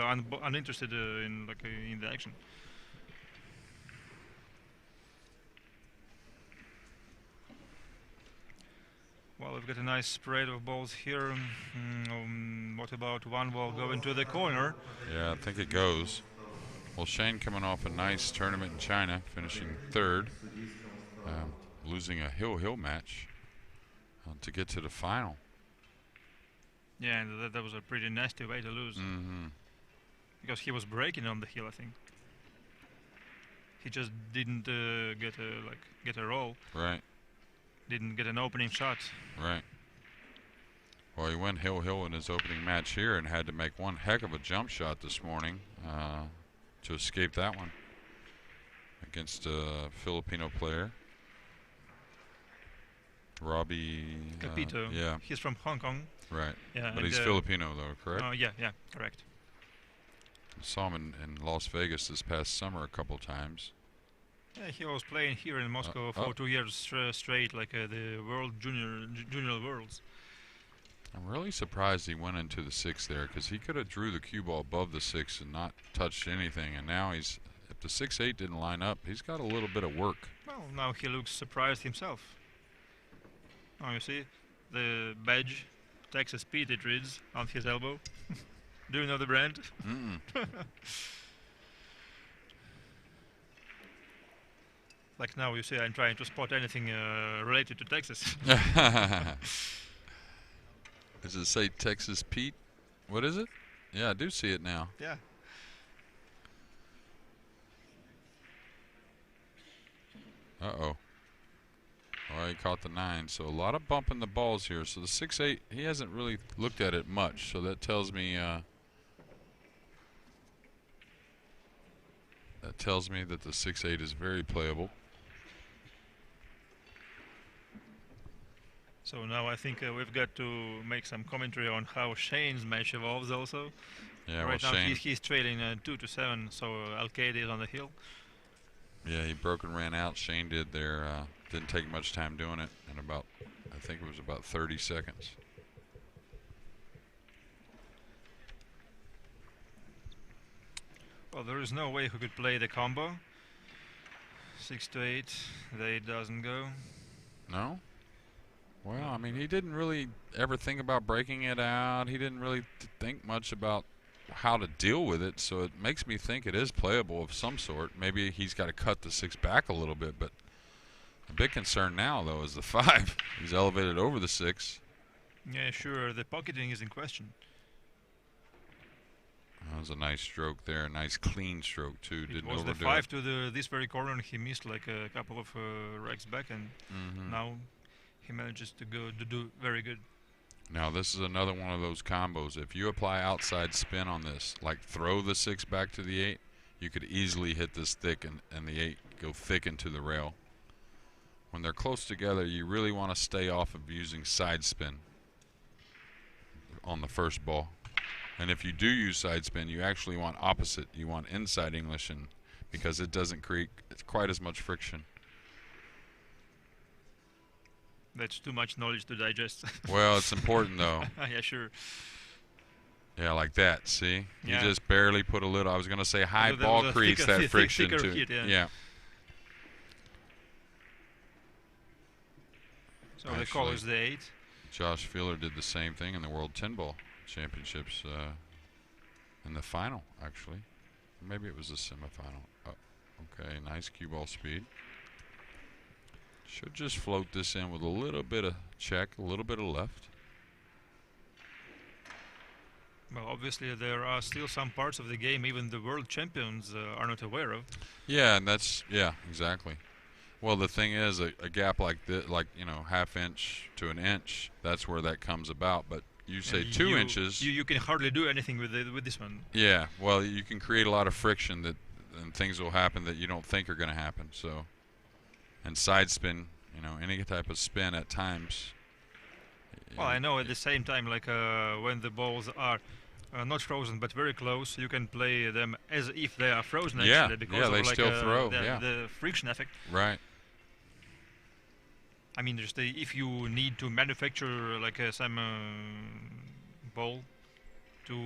uninterested in the action. Well, we've got a nice spread of balls here. What about one ball going to the corner? Yeah, I think it goes. Well, Shane coming off a nice tournament in China, finishing third, losing a hill match to get to the final. Yeah, and that was a pretty nasty way to lose. Because he was breaking on the hill, I think. He just didn't get a roll. Right. Didn't get an opening shot. Right. Well, he went hill in his opening match here and had to make one heck of a jump shot this morning to escape that one against a Filipino player, Robbie Capito. Yeah. He's from Hong Kong. Right. Yeah. But he's Filipino, though, correct? Oh, yeah, correct. I saw him in Las Vegas this past summer a couple times. Yeah, he was playing here in Moscow for 2 years straight, like the World Junior Worlds. I'm really surprised he went into the 6 there, because he could have drew the cue ball above the 6 and not touched anything. And now if the 6-8 didn't line up, he's got a little bit of work. Well, now he looks surprised himself. Oh, you see the badge, Texas Pete, it reads on his elbow. Do you know the brand? Like now, you see, I'm trying to spot anything related to Texas. Does it say Texas Pete? What is it? Yeah, I do see it now. Yeah. Uh-oh. Well, he caught the 9, so a lot of bumping the balls here. So the 6-8, he hasn't really looked at it much, so that tells me that the 6-8 is very playable. So now I think we've got to make some commentary on how Shane's match evolves also. Yeah, right now Shane, he's trailing 2-7, so Alcade is on the hill. Yeah, he broke and ran out. Shane did there. Didn't take much time doing it in I think it was about 30 seconds. Well, there is no way he could play the combo. 6-8, that doesn't go. No? Well, I mean, he didn't really ever think about breaking it out. He didn't really think much about how to deal with it, so it makes me think it is playable of some sort. Maybe he's got to cut the 6 back a little bit, but the big concern now, though, is the 5. He's elevated over the 6. Yeah, sure, the pocketing is in question. That was a nice stroke there, a nice clean stroke, too. Didn't overdo it. It was the 5 to this very corner, and he missed like a couple of racks back, and now he manages to do very good. Now this is another one of those combos. If you apply outside spin on this, like throw the 6 back to the 8, you could easily hit this thick and the 8 go thick into the rail. When they're close together, you really want to stay off of using side spin on the first ball. And if you do use side spin, you actually want opposite. You want inside English, and because it doesn't create quite as much friction. That's too much knowledge to digest. Well, it's important though. Yeah, sure. Yeah, like that. See, Yeah. you just barely put a little. I was going to say high The ball creates thicker- that friction thicker too. hit, yeah. Yeah. So the call is the 8. Josh Fielder did the same thing in the World 10 Ball Championships in the final, actually. Maybe it was the semifinal. Oh, okay, nice cue ball speed. Should just float this in with a little bit of check, a little bit of left. Well, obviously there are still some parts of the game even the world champions are not aware of. Yeah, and that's, yeah, exactly. Well, the thing is, a gap like this, like, you know, half inch to an inch, that's where that comes about. But you say 2 inches. You can hardly do anything with this one. Yeah, well, you can create a lot of friction and things will happen that you don't think are going to happen. So, and side spin, you know, any type of spin at times. Well, I know at the same time, like when the balls are not frozen but very close, you can play them as if they are frozen. Yeah, actually, because yeah, of they like, still throw. the friction effect. Right. I mean, just if you need to manufacture like some ball to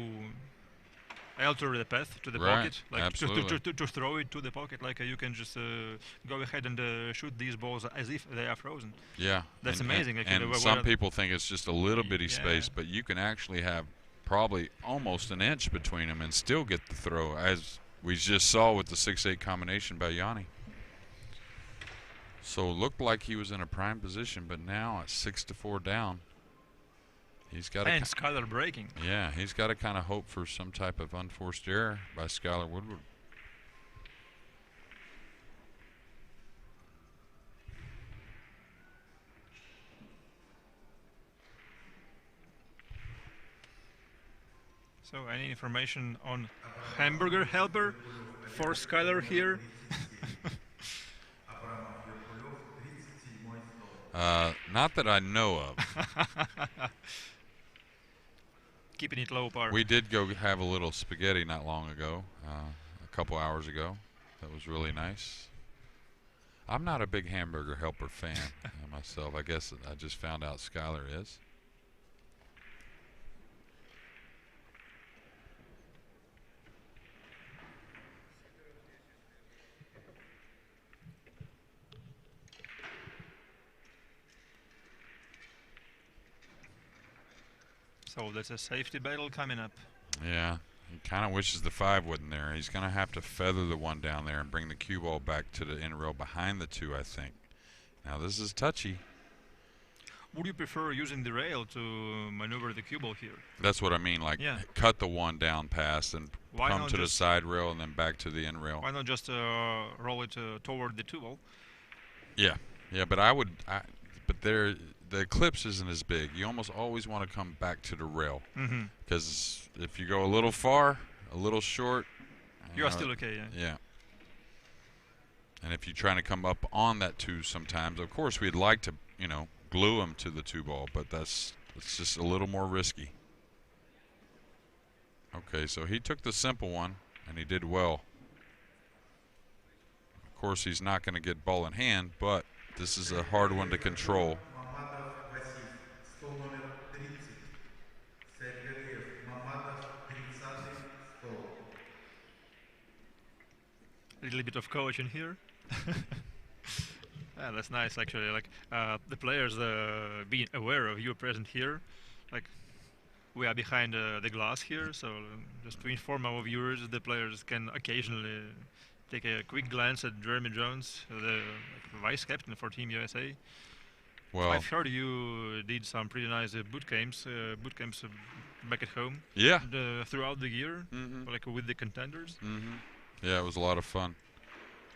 alter the path to the Right, pocket, like absolutely. to throw it to the pocket, like you can just go ahead and shoot these balls as if they are frozen. Yeah. That's and, amazing. And, actually. and What some are- people think it's just a little bitty Yeah. space, but you can actually have probably almost an inch between them and still get the throw, as we just saw with the 6-8 combination by Jani. So it looked like he was in a prime position, but now at 6-4 down, he's got and Skyler breaking. yeah, he's got to kind of hope for some type of unforced error by Skyler Woodward. So any information on hamburger helper for Skyler here? Not that I know of. Keeping it low par. We did go have a little spaghetti not long ago, a couple hours ago. That was really nice. I'm not a big hamburger helper fan myself. I guess I just found out Skyler is. So that's a safety battle coming up. Yeah, he kind of wishes the 5 wasn't there. He's going to have to feather the 1 down there and bring the cue ball back to the in rail behind the 2, I think. Now this is touchy. Would you prefer using the rail to maneuver the cue ball here? That's what I mean. Like, Yeah. cut the 1 down pass and Why come not to the just- side rail and then back to the in rail. Why not just roll it toward the 2 ball? Yeah, yeah, but but the eclipse isn't as big. You almost always want to come back to the rail, Mm-hmm. because if you go a little far, a little short, You are still okay, yeah. Yeah. And if you're trying to come up on that 2 sometimes, of course we'd like to, you know, glue them to the 2 ball, but it's just a little more risky. Okay, so he took the simple one, and he did well. Of course, he's not going to get ball in hand, but this is a hard one to control. A little bit of coaching here. Yeah, that's nice actually. Like the players being aware of you present here. Like we are behind the glass here, so just to inform our viewers, the players can occasionally take a quick glance at Jeremy Jones, the vice captain for Team USA. Well, I've heard you did some pretty nice boot camps back at home. yeah. Throughout the year, Mm-hmm. like with the contenders. Mm-hmm. Yeah, it was a lot of fun.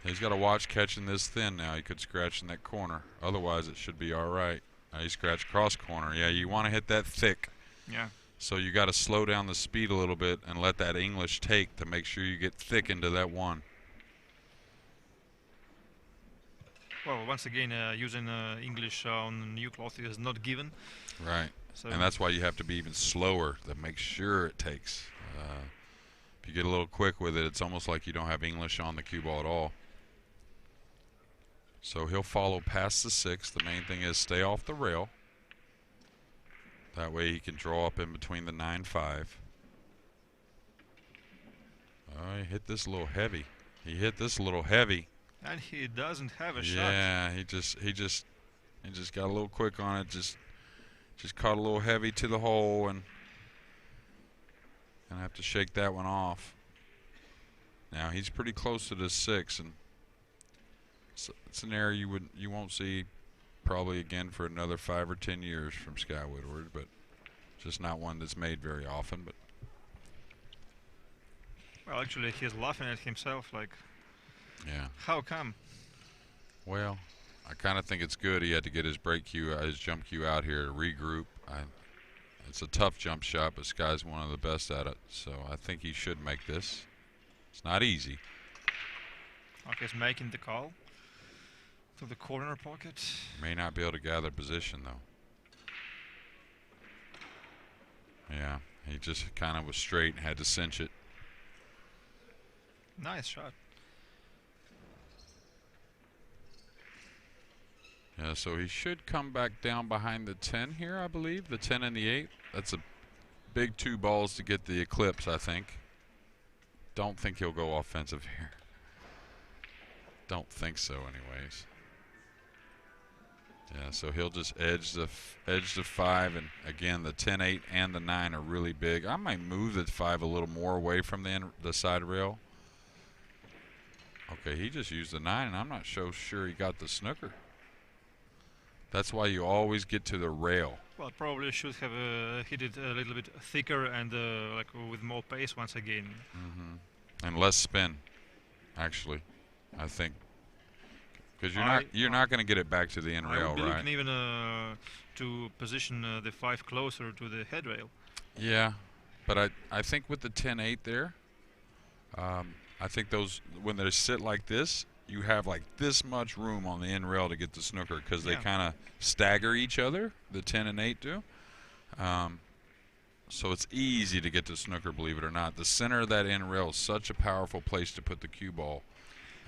He's got to watch catching this thin now. He could scratch in that corner. Otherwise, it should be all right. He scratched cross corner. Yeah, you want to hit that thick. Yeah. So you got to slow down the speed a little bit and let that English take to make sure you get thick into that one. Well, once again, using English on new cloth is not given. Right. So And that's why you have to be even slower to make sure it takes. If you get a little quick with it, it's almost like you don't have English on the cue ball at all. So he'll follow past the 6. The main thing is stay off the rail. That way he can draw up in between the 9-5. Oh, he hit this a little heavy. He hit this a little heavy. And he doesn't have a shot. Yeah, he just got a little quick on it. Just caught a little heavy to the hole, and gonna have to shake that one off. Now he's pretty close to the 6, and it's an error you won't see probably again for another 5 or 10 years from Sky Woodward, but just not one that's made very often. But well, actually, he's laughing at himself, like, yeah, how come? well, I kind of think it's good he had to get his break cue, his jump cue out here to regroup. It's a tough jump shot, but Sky's one of the best at it, so I think he should make this. It's not easy. Okay, he's making the call to the corner pocket. May not be able to gather position, though. Yeah, he just kind of was straight and had to cinch it. Nice shot. Yeah, so he should come back down behind the 10 here, I believe. The 10 and the 8. That's a big 2 balls to get the eclipse, I think. Don't think he'll go offensive here. Don't think so, anyways. Yeah, so he'll just edge the 5, and again the 10, 8, and the 9 are really big. I might move the 5 a little more away from the side rail. Okay, he just used the 9, and I'm not so sure he got the snooker. That's why you always get to the rail. Well, probably should have hit it a little bit thicker and like with more pace once again. And less spin, actually, I think. Because you're not going to get it back to the end rail, I would be right? looking even to position the 5 closer to the head rail. Yeah, but I think with the 10-8 there, I think those, when they sit like this, you have like this much room on the end rail to get the snooker because they kind of stagger each other, the 10 and 8 do. So it's easy to get the snooker, believe it or not. The center of that end rail is such a powerful place to put the cue ball.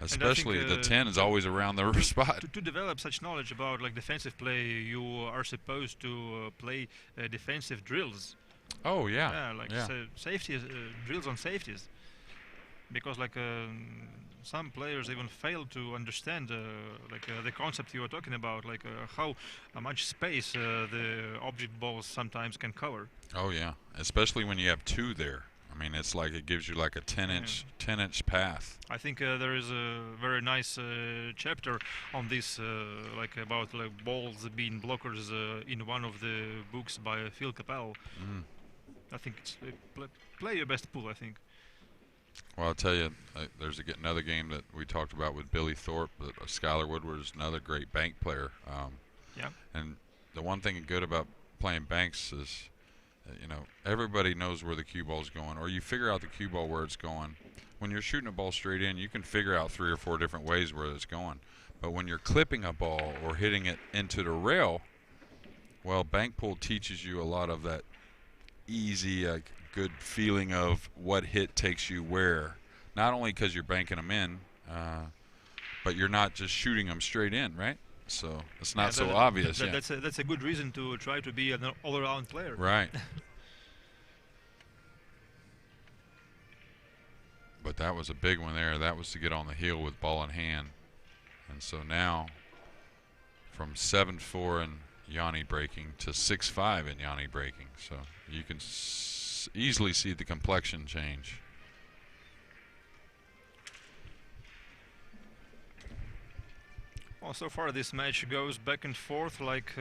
Especially the 10 is always around the spot. To develop such knowledge about like defensive play, you are supposed to play defensive drills. Oh yeah. Safety drills on safeties, because like some players even fail to understand the concept you were talking about, like how much space the object balls sometimes can cover. Oh yeah, especially when you have 2 there. I mean, it's like it gives you like a 10-inch path. I think there is a very nice chapter on this, like about like balls being blockers in one of the books by Phil Capel. I think it's play your best pool, I think. Well, I'll tell you, there's another game that we talked about with Billy Thorpe. Skyler Woodward is another great bank player. And the one thing good about playing banks is, everybody knows where the cue ball's going, or you figure out the cue ball where it's going. When you're shooting a ball straight in, you can figure out 3 or 4 different ways where it's going. But when you're clipping a ball or hitting it into the rail, well, bank pool teaches you a lot of that easy, good feeling of what hit takes you where. Not only because you're banking them in, but you're not just shooting them straight in, right? So it's not so obvious. That's a good reason to try to be an all-around player. Right. But that was a big one there. That was to get on the heel with ball in hand. And so now from 7-4 and Jani breaking to 6-5 and Jani breaking. So you can easily see the complexion change. Well, so far this match goes back and forth, like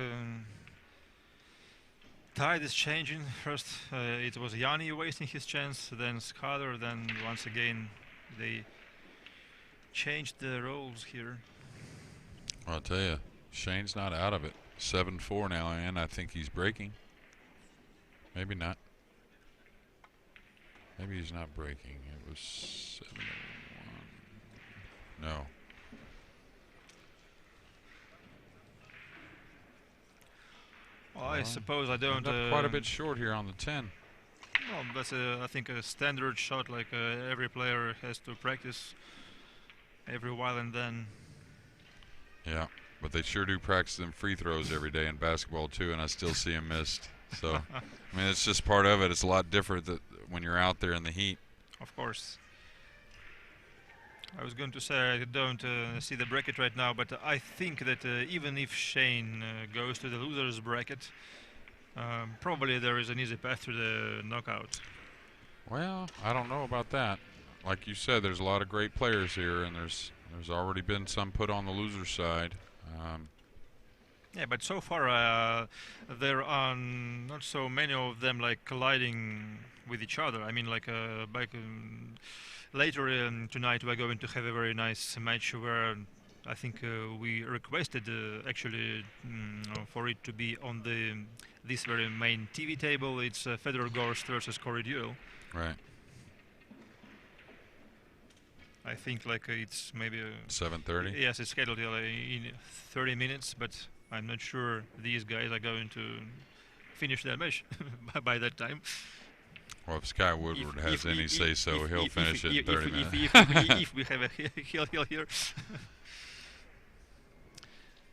tide is changing. First it was Jani wasting his chance, then Skyler, then once again they changed the roles here. Well, I'll tell you, Shane's not out of it. 7-4 now, and I think he's breaking. Maybe not. Maybe he's not breaking. It was 7-1. No. Well, I suppose I don't. Quite a bit short here on the 10. Well, that's I think a standard shot, like every player has to practice every while and then. Yeah, but they sure do practice them free throws every day in basketball too, and I still see them missed. So, I mean, it's just part of it. It's a lot different that when you're out there in the heat. Of course. I was going to say I don't see the bracket right now, but I think that even if Shane goes to the losers bracket, probably there is an easy path to the knockout. Well, I don't know about that. Like you said, there's a lot of great players here, and there's already been some put on the loser side. Yeah, but so far there are not so many of them like colliding with each other. I mean, like back later tonight we're going to have a very nice match where I think we requested actually for it to be on this very main TV table. It's Federer Gorst versus Corey Duel. Right. I think like it's maybe 7:30. Yes, it's scheduled in 30 minutes, but I'm not sure these guys are going to finish their match by that time. Well, if Sky Woodward has any say-so, he'll finish it in 30 minutes. If we have a hill here.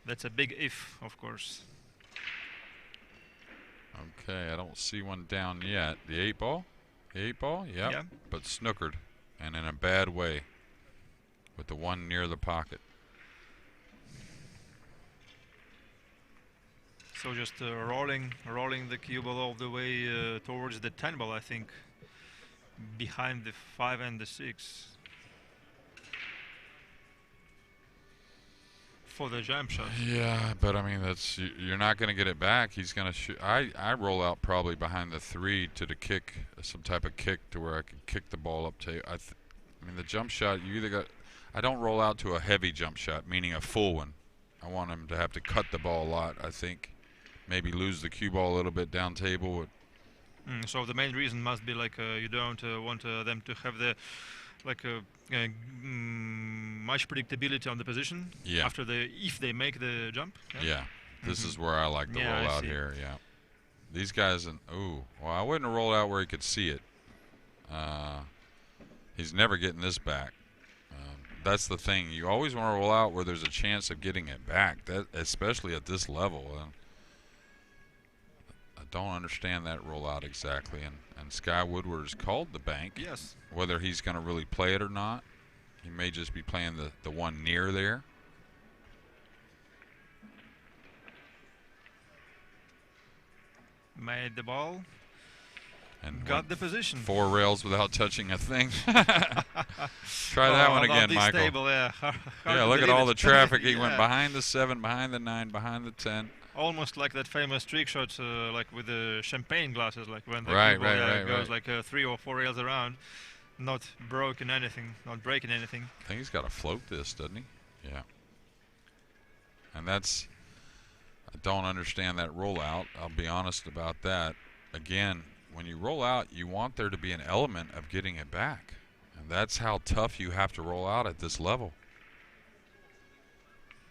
That's a big if, of course. Okay, I don't see one down yet. The 8-ball? The 8-ball? Yep. Yeah. But snookered, and in a bad way, with the one near the pocket. So just rolling the cue ball all the way towards the 10 ball, I think, behind the 5 and the 6. For the jump shot. Yeah, but I mean, you're not going to get it back. He's going to shoot. I roll out probably behind the 3 to the kick, some type of kick to where I can kick the ball up to. I mean, the jump shot, you either got. I don't roll out to a heavy jump shot, meaning a full one. I want him to have to cut the ball a lot, I think. Maybe lose the cue ball a little bit down table. So the main reason must be like you don't want them to have the much predictability on the position. Yeah. After if they make the jump. Yeah. This is where I like to roll out here. Yeah. These guys well, I wouldn't have rolled out where he could see it. He's never getting this back. That's the thing. You always want to roll out where there's a chance of getting it back. That especially at this level. I don't understand that rollout exactly, and Sky Woodward has called the bank. Yes. Whether he's going to really play it or not, he may just be playing the one near there. Made the ball. And got the position. 4 rails without touching a thing. Try that one again, Michael. Table, yeah, look at all the traffic. He went behind the 7, behind the 9, behind the 10. Almost like that famous trick shot, like with the champagne glasses, like when the right, goes like 3 or 4 rails around, not breaking anything. I think he's got to float this, doesn't he? Yeah. And I don't understand that rollout. I'll be honest about that. Again, when you roll out, you want there to be an element of getting it back. And that's how tough you have to roll out at this level.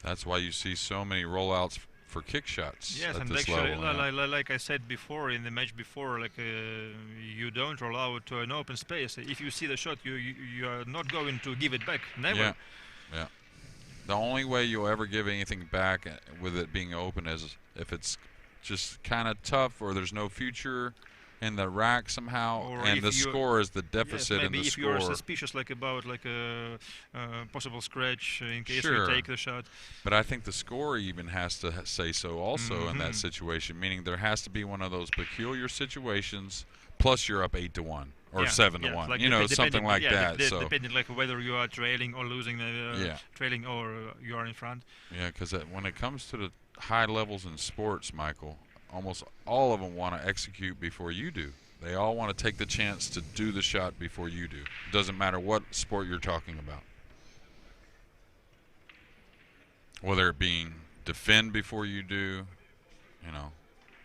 That's why you see so many rollouts for kick shots at this level. Like I said before in the match before, like you don't roll out to an open space. If you see the shot, you are not going to give it back. Never. Yeah. The only way you'll ever give anything back with it being open is if it's just kind of tough or there's no future in the rack somehow, or and the score is the deficit in the maybe if score. You're suspicious about a possible scratch in case you take the shot. But I think the score even has to say so also in that situation, meaning there has to be one of those peculiar situations, plus you're up 8-1 or 7-1, like something like that. So depending like whether you are trailing or losing, trailing or you are in front. Yeah, because when it comes to the high levels in sports, Michael, almost all of them want to execute before you do. They all want to take the chance to do the shot before you do. It doesn't matter what sport you're talking about. Whether it being defend before you do, you know,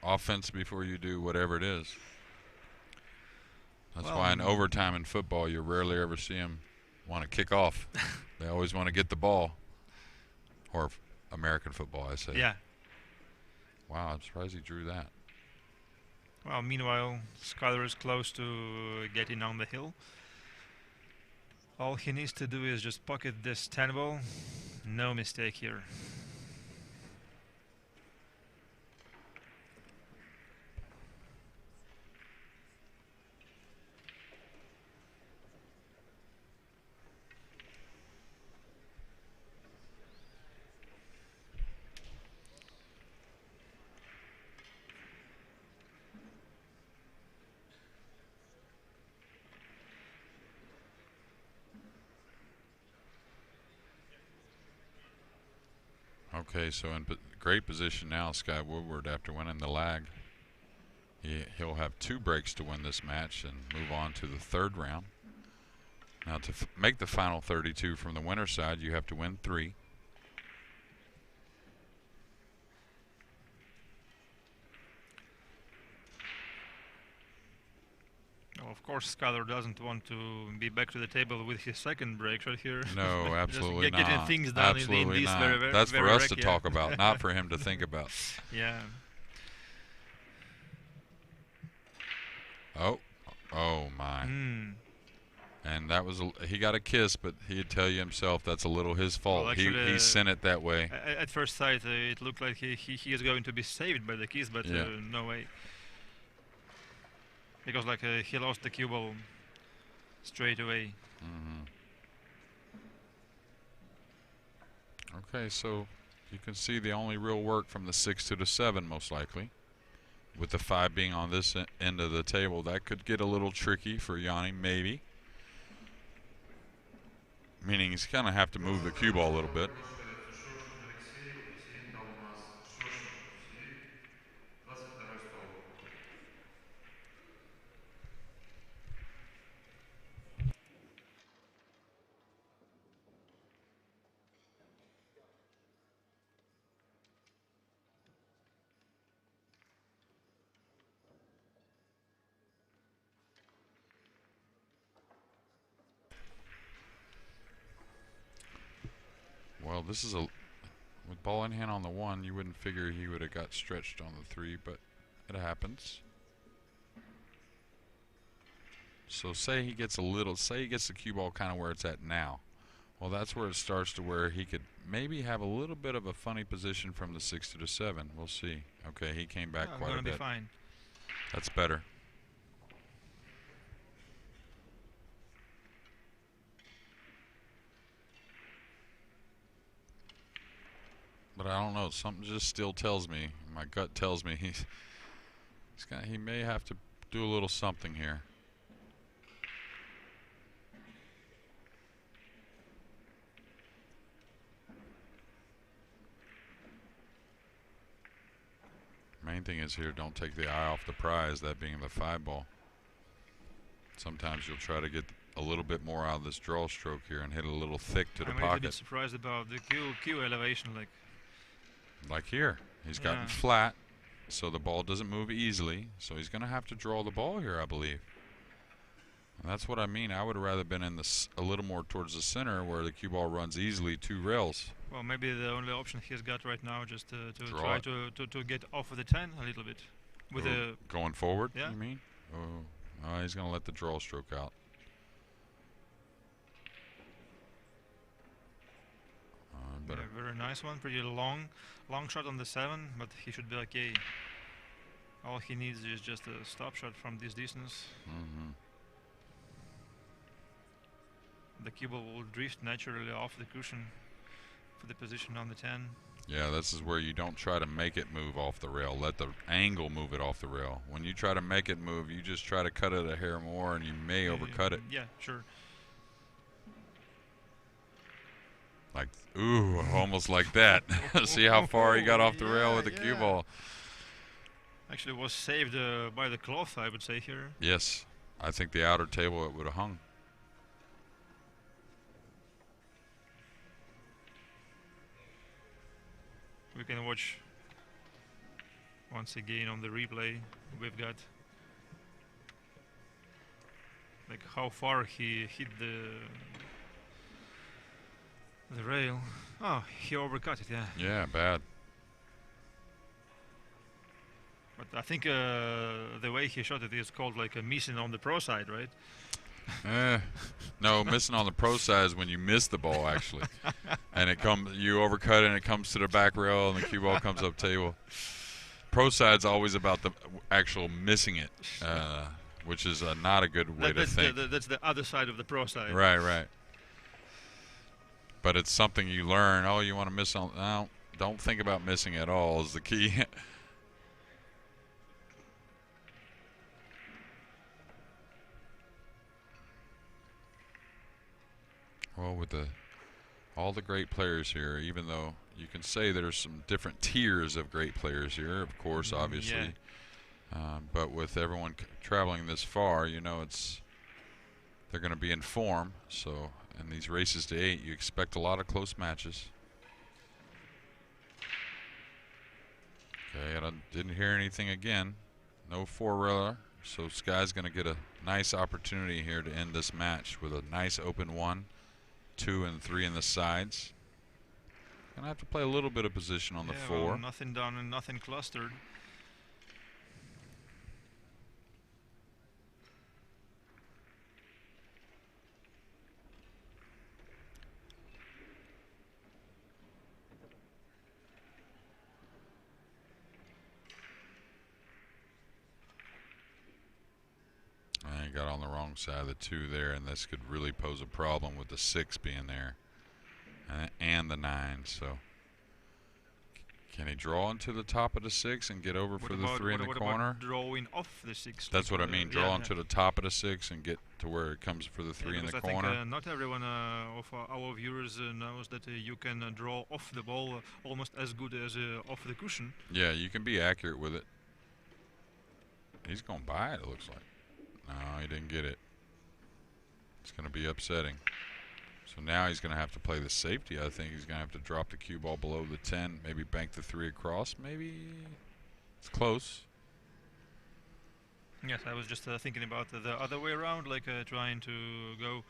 offense before you do whatever it is. That's why in overtime in football, you rarely ever see them want to kick off. They always want to get the ball. Or American football, I say. Yeah. Wow, I'm surprised he drew that. Well, meanwhile, Skyler is close to getting on the hill. All he needs to do is just pocket this 10 ball. No mistake here. Okay, so in great position now, Sky Woodward, after winning the lag. He'll have 2 breaks to win this match and move on to the 3rd round. Now, to make the final 32 from the winner's side, you have to win 3. Well, of course, Skyler doesn't want to be back to the table with his 2nd break right here. No, absolutely not. Getting things done absolutely in this not. very, That's very for us to yeah. talk about, not for him to think about. Yeah. Oh my. And that was he got a kiss, but he'd tell you himself that's a little his fault. Well, actually, he sent it that way. At first sight, it looked like he is going to be saved by the kiss, but Yeah. No way. Because like he lost the cue ball straight away. Okay, so you can see the only real work from the 6 to the 7 most likely. With the 5 being on this end of the table, that could get a little tricky for Jani, maybe. Meaning he's going to have to move the cue ball a little bit. Well, this is with ball in hand on the 1, you wouldn't figure he would have got stretched on the 3, but it happens. So say he gets the cue ball kind of where it's at now. Well, that's where it starts to where he could maybe have a little bit of a funny position from the 6 to the 7. We'll see. Okay, he came back quite a bit. Gonna be fine. That's better. But I don't know. Something just still tells me. My gut tells me he may have to do a little something here. Main thing is here, don't take the eye off the prize, that being the 5 ball. Sometimes you'll try to get a little bit more out of this draw stroke here and hit a little thick to the pocket. I'm a bit surprised about the cue elevation, like here. He's gotten flat, so the ball doesn't move easily. So he's going to have to draw the ball here, I believe. And that's what I mean. I would have rather been in a little more towards the center where the cue ball runs easily 2 rails. Well, maybe the only option he's got right now just to Draw try to get off of the 10 a little bit. With going forward, yeah. You mean? Oh, he's going to let the draw stroke out. Yeah, very nice one. Pretty long shot on the 7, but he should be okay. All he needs is just a stop shot from this distance. The cue ball will drift naturally off the cushion for the position on the 10. Yeah, this is where you don't try to make it move off the rail. Let the angle move it off the rail. When you try to make it move, you just try to cut it a hair more, and you may overcut it. Yeah, sure. Like, ooh, almost like that. See how far he got off the rail with the cue ball. Actually, was saved by the cloth, I would say here. Yes, I think the outer table it would have hung. We can watch Once again on the replay, we've got like how far he hit the rail. Oh, he overcut it, yeah. Yeah, bad. But I think the way he shot it is called like a missing on the pro side, right? No, missing on the pro side is when you miss the ball actually, and you overcut it and it comes to the back rail and the cue ball comes up table. Pro side's always about the actual missing it, which is not a good way to think. That's the other side of the pro side. Right. But it's something you learn. Oh, you want to miss on? No, don't think about missing at all is the key. Well, with all the great players here, even though you can say there's some different tiers of great players here, of course, obviously. Yeah. But with everyone traveling this far, you know, they're going to be in form. So in these races to 8, you expect a lot of close matches. Okay, I didn't hear anything again. No 4-railer. So Sky's going to get a nice opportunity here to end this match with a nice open 1, 2, and 3 in the sides. Gonna have to play a little bit of position on the 4. Well, nothing done and nothing clustered. And he got on the wrong side of the 2 there, and this could really pose a problem with the 6 being there and the 9. So can he draw into the top of the 6 and get over for the 3 in the corner? About drawing off the 6? That's what I mean. Draw into the top of the 6 and get to where it comes for the 3 in the corner. I think not everyone of our viewers knows that you can draw off the ball almost as good as off the cushion. Yeah, you can be accurate with it. He's going by it, it looks like. No, he didn't get it. It's going to be upsetting. So now he's going to have to play the safety. I think he's going to have to drop the cue ball below the 10, maybe bank the 3 across. Maybe it's close. Yes, I was just thinking about the other way around, like trying to go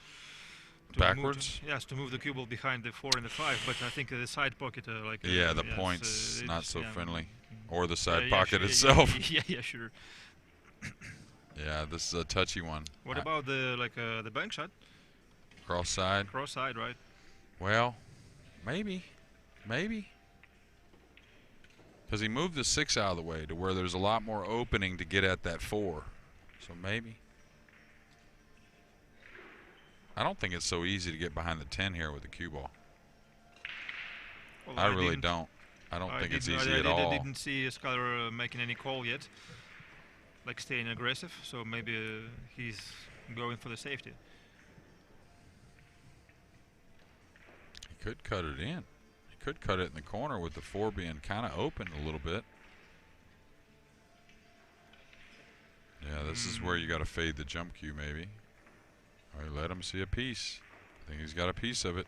backwards. Yes, to move the cue ball behind the 4 and the 5. But I think the side pocket, like yeah, the point's not so friendly, or the side pocket itself. Yeah, sure. Yeah, this is a touchy one. What about the bank shot? Cross side. Cross side, right? Well, maybe. Because he moved the 6 out of the way to where there's a lot more opening to get at that 4. So maybe. I don't think it's so easy to get behind the 10 here with the cue ball. Well, I really don't. I don't think it's easy at all. I didn't see Skyler making any call yet. Like staying aggressive, so maybe he's going for the safety. He could cut it in. He could cut it in the corner with the 4 being kind of open a little bit. Yeah, this is where you got to fade the jump cue maybe. Or let him see a piece. I think he's got a piece of it.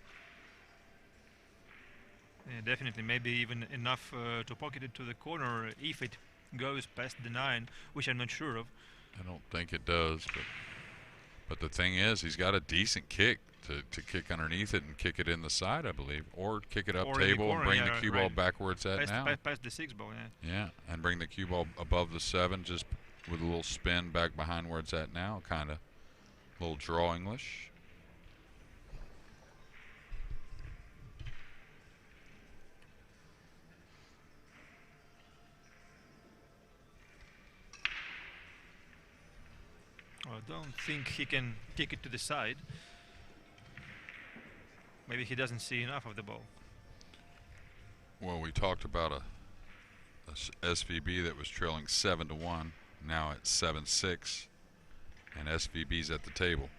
Yeah, definitely. Maybe even enough to pocket it to the corner if it goes past the 9, which I'm not sure of. I don't think it does, but the thing is, he's got a decent kick to kick underneath it and kick it in the side, I believe, or kick it up table and bring the cue ball back where it's at now. Past the 6 ball, yeah. Yeah, and bring the cue ball above the 7, just with a little spin back behind where it's at now, kind of a little draw English. I don't think he can kick it to the side. Maybe he doesn't see enough of the ball. Well, we talked about a SVB that was trailing 7-1. Now it's 7-6, and SVB's at the table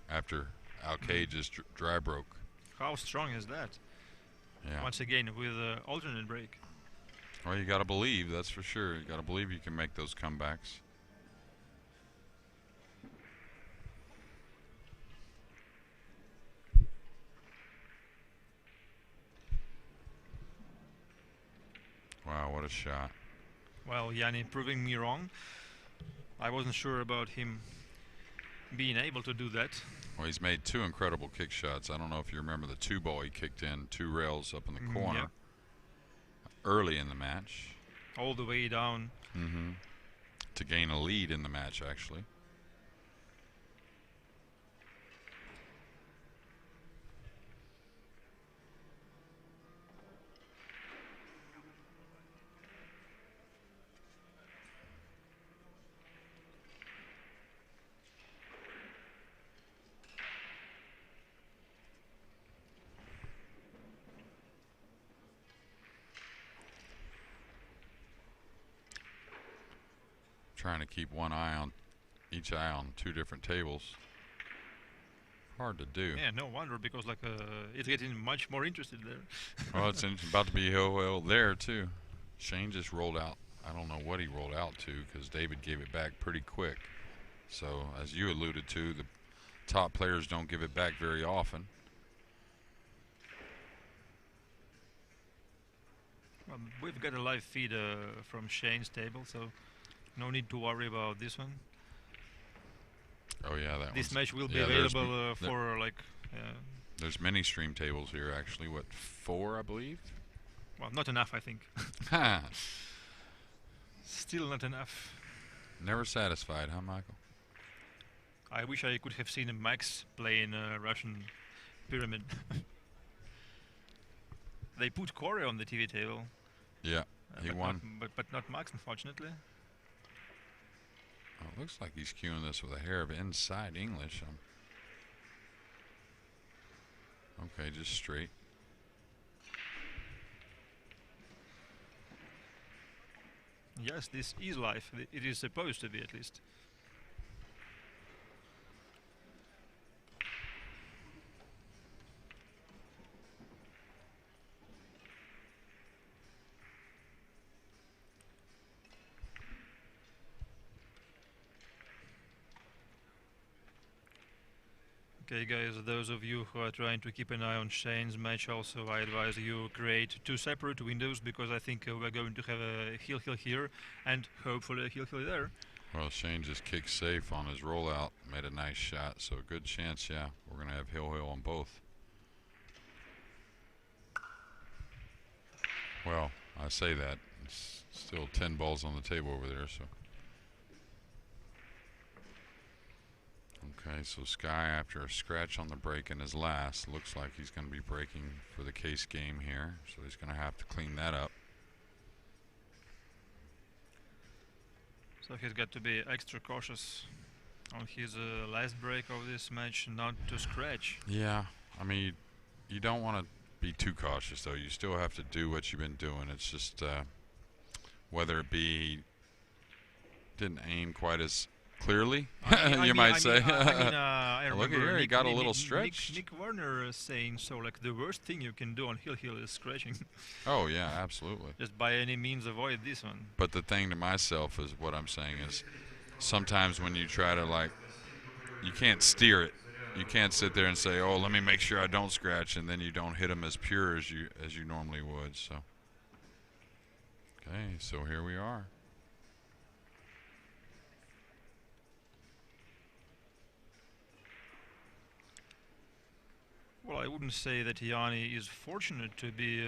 after Alcage's dry broke. How strong is that? Yeah. Once again, with alternate break. Well, you got to believe, that's for sure. You got to believe you can make those comebacks. Wow, what a shot. Well, Jani proving me wrong. I wasn't sure about him being able to do that. Well, he's made 2 incredible kick shots. I don't know if you remember the 2-ball he kicked in, 2 rails up in the corner Yeah. early in the match. All the way down. To gain a lead in the match, actually. Trying to keep each eye on 2 different tables. Hard to do. Yeah, no wonder, because like it's getting much more interested there. Well, it's about to be hill there too. Shane just rolled out. I don't know what he rolled out to, because David gave it back pretty quick. So, as you alluded to, the top players don't give it back very often. We've got a live feed from Shane's table, so no need to worry about this one. Oh yeah, this match will be available for like. There's many stream tables here, actually. What, 4, I believe? Well, not enough, I think. Still not enough. Never satisfied, huh, Michael? I wish I could have seen Max play in Russian Pyramid. They put Corey on the TV table. Yeah, he won. But not Max, unfortunately. Oh, it looks like he's cueing this with a hair of inside English. Okay, just straight. Yes, this is live. It is supposed to be, at least. Okay, guys, those of you who are trying to keep an eye on Shane's match, also I advise you create 2 separate windows, because I think we're going to have a heel here and hopefully a heel there. Well, Shane just kicked safe on his rollout, made a nice shot, so a good chance, yeah, we're going to have heel on both. Well, I say that. It's still 10 balls on the table over there, so. Okay, so Sky, after a scratch on the break in his last, looks like he's going to be breaking for the case game here, so he's going to have to clean that up. So he's got to be extra cautious on his last break of this match, not to scratch. Yeah, I mean, you don't want to be too cautious, though. You still have to do what you've been doing. It's just whether it be didn't aim quite as clearly, you might say. I look at here, he got a little stretch. Nick Warner saying so, like, the worst thing you can do on heel is scratching. Oh yeah, absolutely. Just by any means avoid this one. But the thing to myself is, what I'm saying is, sometimes when you try to, like, you can't steer it. You can't sit there and say, oh, let me make sure I don't scratch, and then you don't hit them as pure as you normally would. So, okay, so here we are. Well, I wouldn't say that Jani is fortunate to be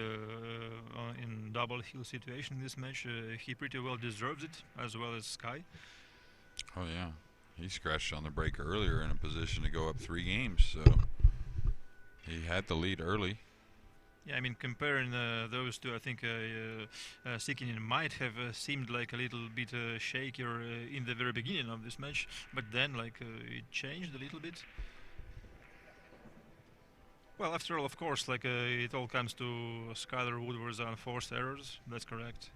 in double heel situation in this match. He pretty well deserves it, as well as Sky. Oh yeah, he scratched on the break earlier in a position to go up 3 games, so he had the lead early. Yeah, I mean, comparing those two, I think Siekkinen might have seemed like a little bit shakier in the very beginning of this match, but then like it changed a little bit. Well, after all, of course, like it all comes to Skyler, Woodward's unforced errors. That's correct.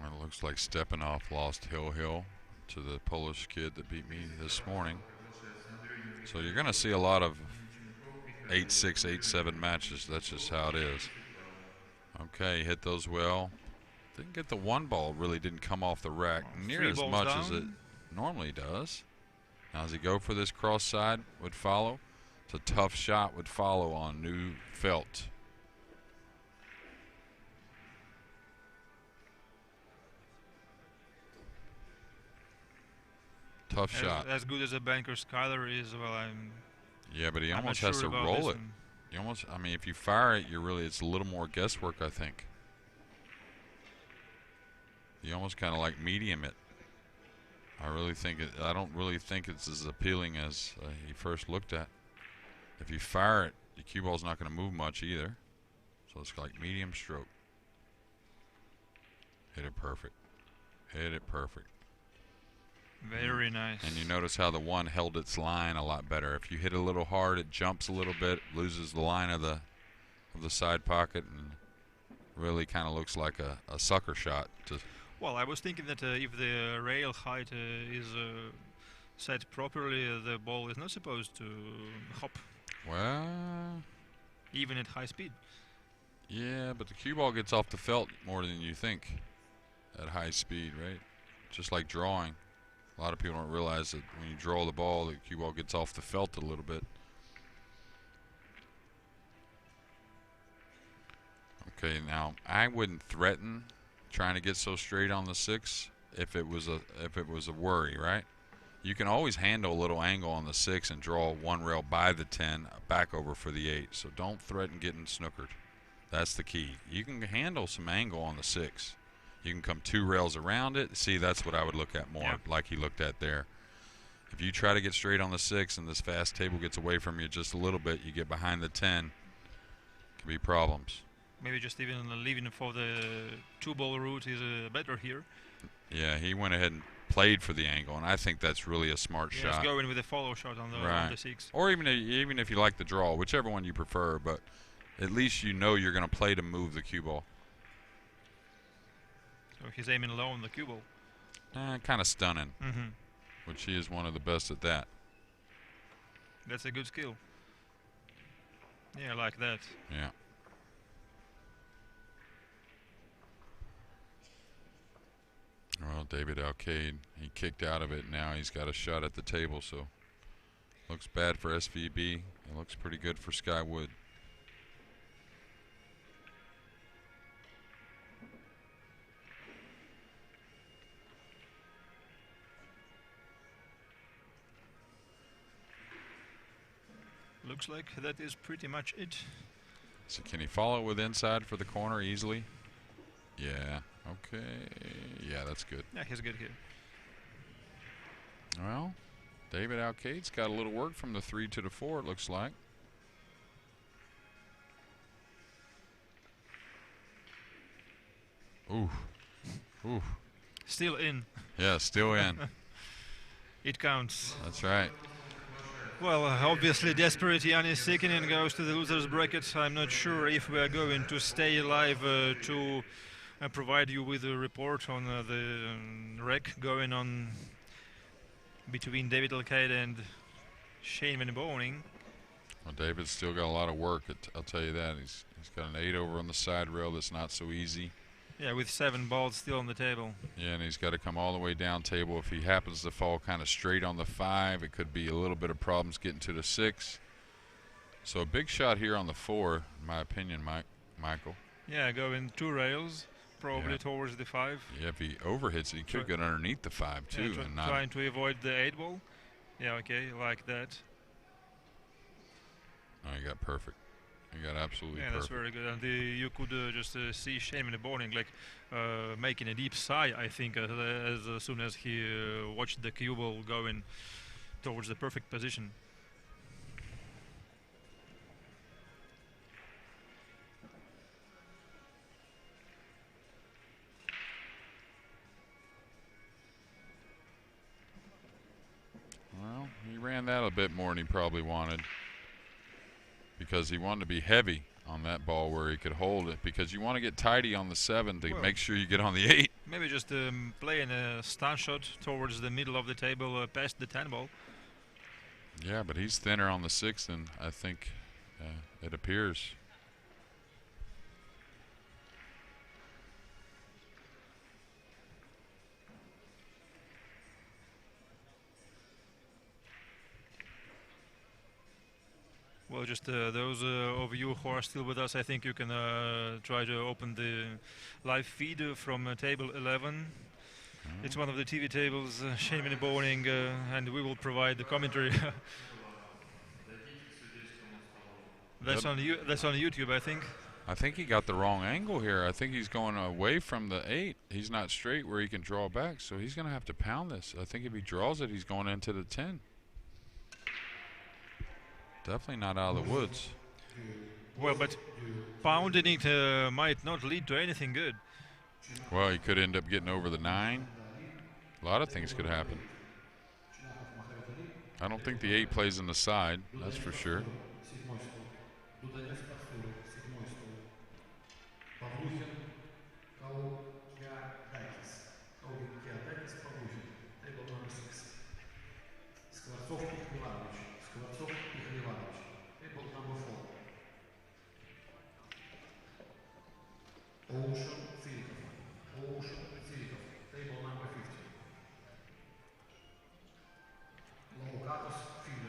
Well, it looks like Stepanov lost Hill to the Polish kid that beat me this morning. So you're going to see a lot of 8-6, 8-7 matches. That's just how it is. Okay, hit those well. Didn't get the 1 ball, really didn't come off the rack near as much as it normally does. Now, does he go for this cross side? Would follow. It's a tough shot would follow on new felt. Tough shot. As good as a banker Skyler is, well, Yeah, but he I'm almost not has sure to about roll this it. one. You almost, I mean, if you fire it, it's a little more guesswork, I think. You almost kind of like medium it. I don't really think it's as appealing as he first looked at. If you fire it, the cue ball's not going to move much either. So it's like medium stroke. Hit it perfect. Hit it perfect. Very nice. And you notice how the one held its line a lot better. If you hit a little hard, it jumps a little bit, loses the line of the side pocket, and really kind of looks like a sucker shot. Well, I was thinking that if the rail height is set properly, the ball is not supposed to hop. Well, even at high speed. Yeah, but the cue ball gets off the felt more than you think at high speed, right? Just like drawing. A lot of people don't realize that when you draw the ball, the cue ball gets off the felt a little bit. Okay, now I wouldn't threaten trying to get so straight on the 6 if it was a worry, right? You can always handle a little angle on the 6 and draw one rail by the 10 back over for the 8. So don't threaten getting snookered. That's the key. You can handle some angle on the 6. You can come 2 rails around it. See, that's what I would look at more, like he looked at there. If you try to get straight on the 6 and this fast table gets away from you just a little bit, you get behind the 10, can be problems. Maybe just even leaving for the 2-ball route is better here. Yeah, he went ahead and played for the angle, and I think that's really a smart shot. Just going with a follow shot on the 6. Or even if you like the draw, whichever one you prefer, but at least you know you're going to play to move the cue ball. So he's aiming low on the cue ball. Kind of stunning, which he is one of the best at that. That's a good skill. Yeah, I like that. Yeah. Well, David Alcade, he kicked out of it. Now he's got a shot at the table, so looks bad for SVB. It looks pretty good for Skywood. Looks like that is pretty much it. So can he follow with inside for the corner easily? Yeah. Okay. Yeah, that's good. Yeah, he's good here. Well, David Alcade's got a little work from the 3 to the 4, it looks like. Ooh. Ooh. Still in. Yeah, still in. It counts. That's right. Well, obviously desperate Jani Siekkinen goes to the loser's bracket. I'm not sure if we are going to stay alive to provide you with a report on the wreck going on between David Alcade and Shane Van Boning. Well, David's still got a lot of work. I'll tell you that. He's got an 8 over on the side rail that's not so easy. Yeah, with 7 balls still on the table. Yeah, and he's got to come all the way down table. If he happens to fall kind of straight on the 5, it could be a little bit of problems getting to the 6. So a big shot here on the 4, in my opinion, Michael. Yeah, going 2 rails, probably towards the 5. Yeah, if he overhits it, he could get underneath the 5 too. Yeah, and not trying to avoid the 8 ball. Yeah, okay, like that. Oh, he got perfect. He got absolutely perfect. Yeah, that's very good. And you could just see Shane Van Boning like making a deep sigh, I think, as soon as he watched the cue ball going towards the perfect position. Well, he ran that a bit more than he probably wanted, because he wanted to be heavy on that ball where he could hold it, because you want to get tidy on the 7 to make sure you get on the 8. Maybe just playing a stun shot towards the middle of the table past the 10 ball. Yeah, but he's thinner on the 6 than I think it appears. Well, just those of you who are still with us, I think you can try to open the live feed from table 11. It's one of the TV tables, Shaming Boning, and we will provide the commentary. That's on YouTube, I think. I think he got the wrong angle here. I think he's going away from the 8. He's not straight where he can draw back, so he's going to have to pound this. I think if he draws it, he's going into the 10. Definitely not out of the woods. Well, but pounding it might not lead to anything good. Well, he could end up getting over the 9. A lot of things could happen. I don't think the 8 plays in the side, that's for sure.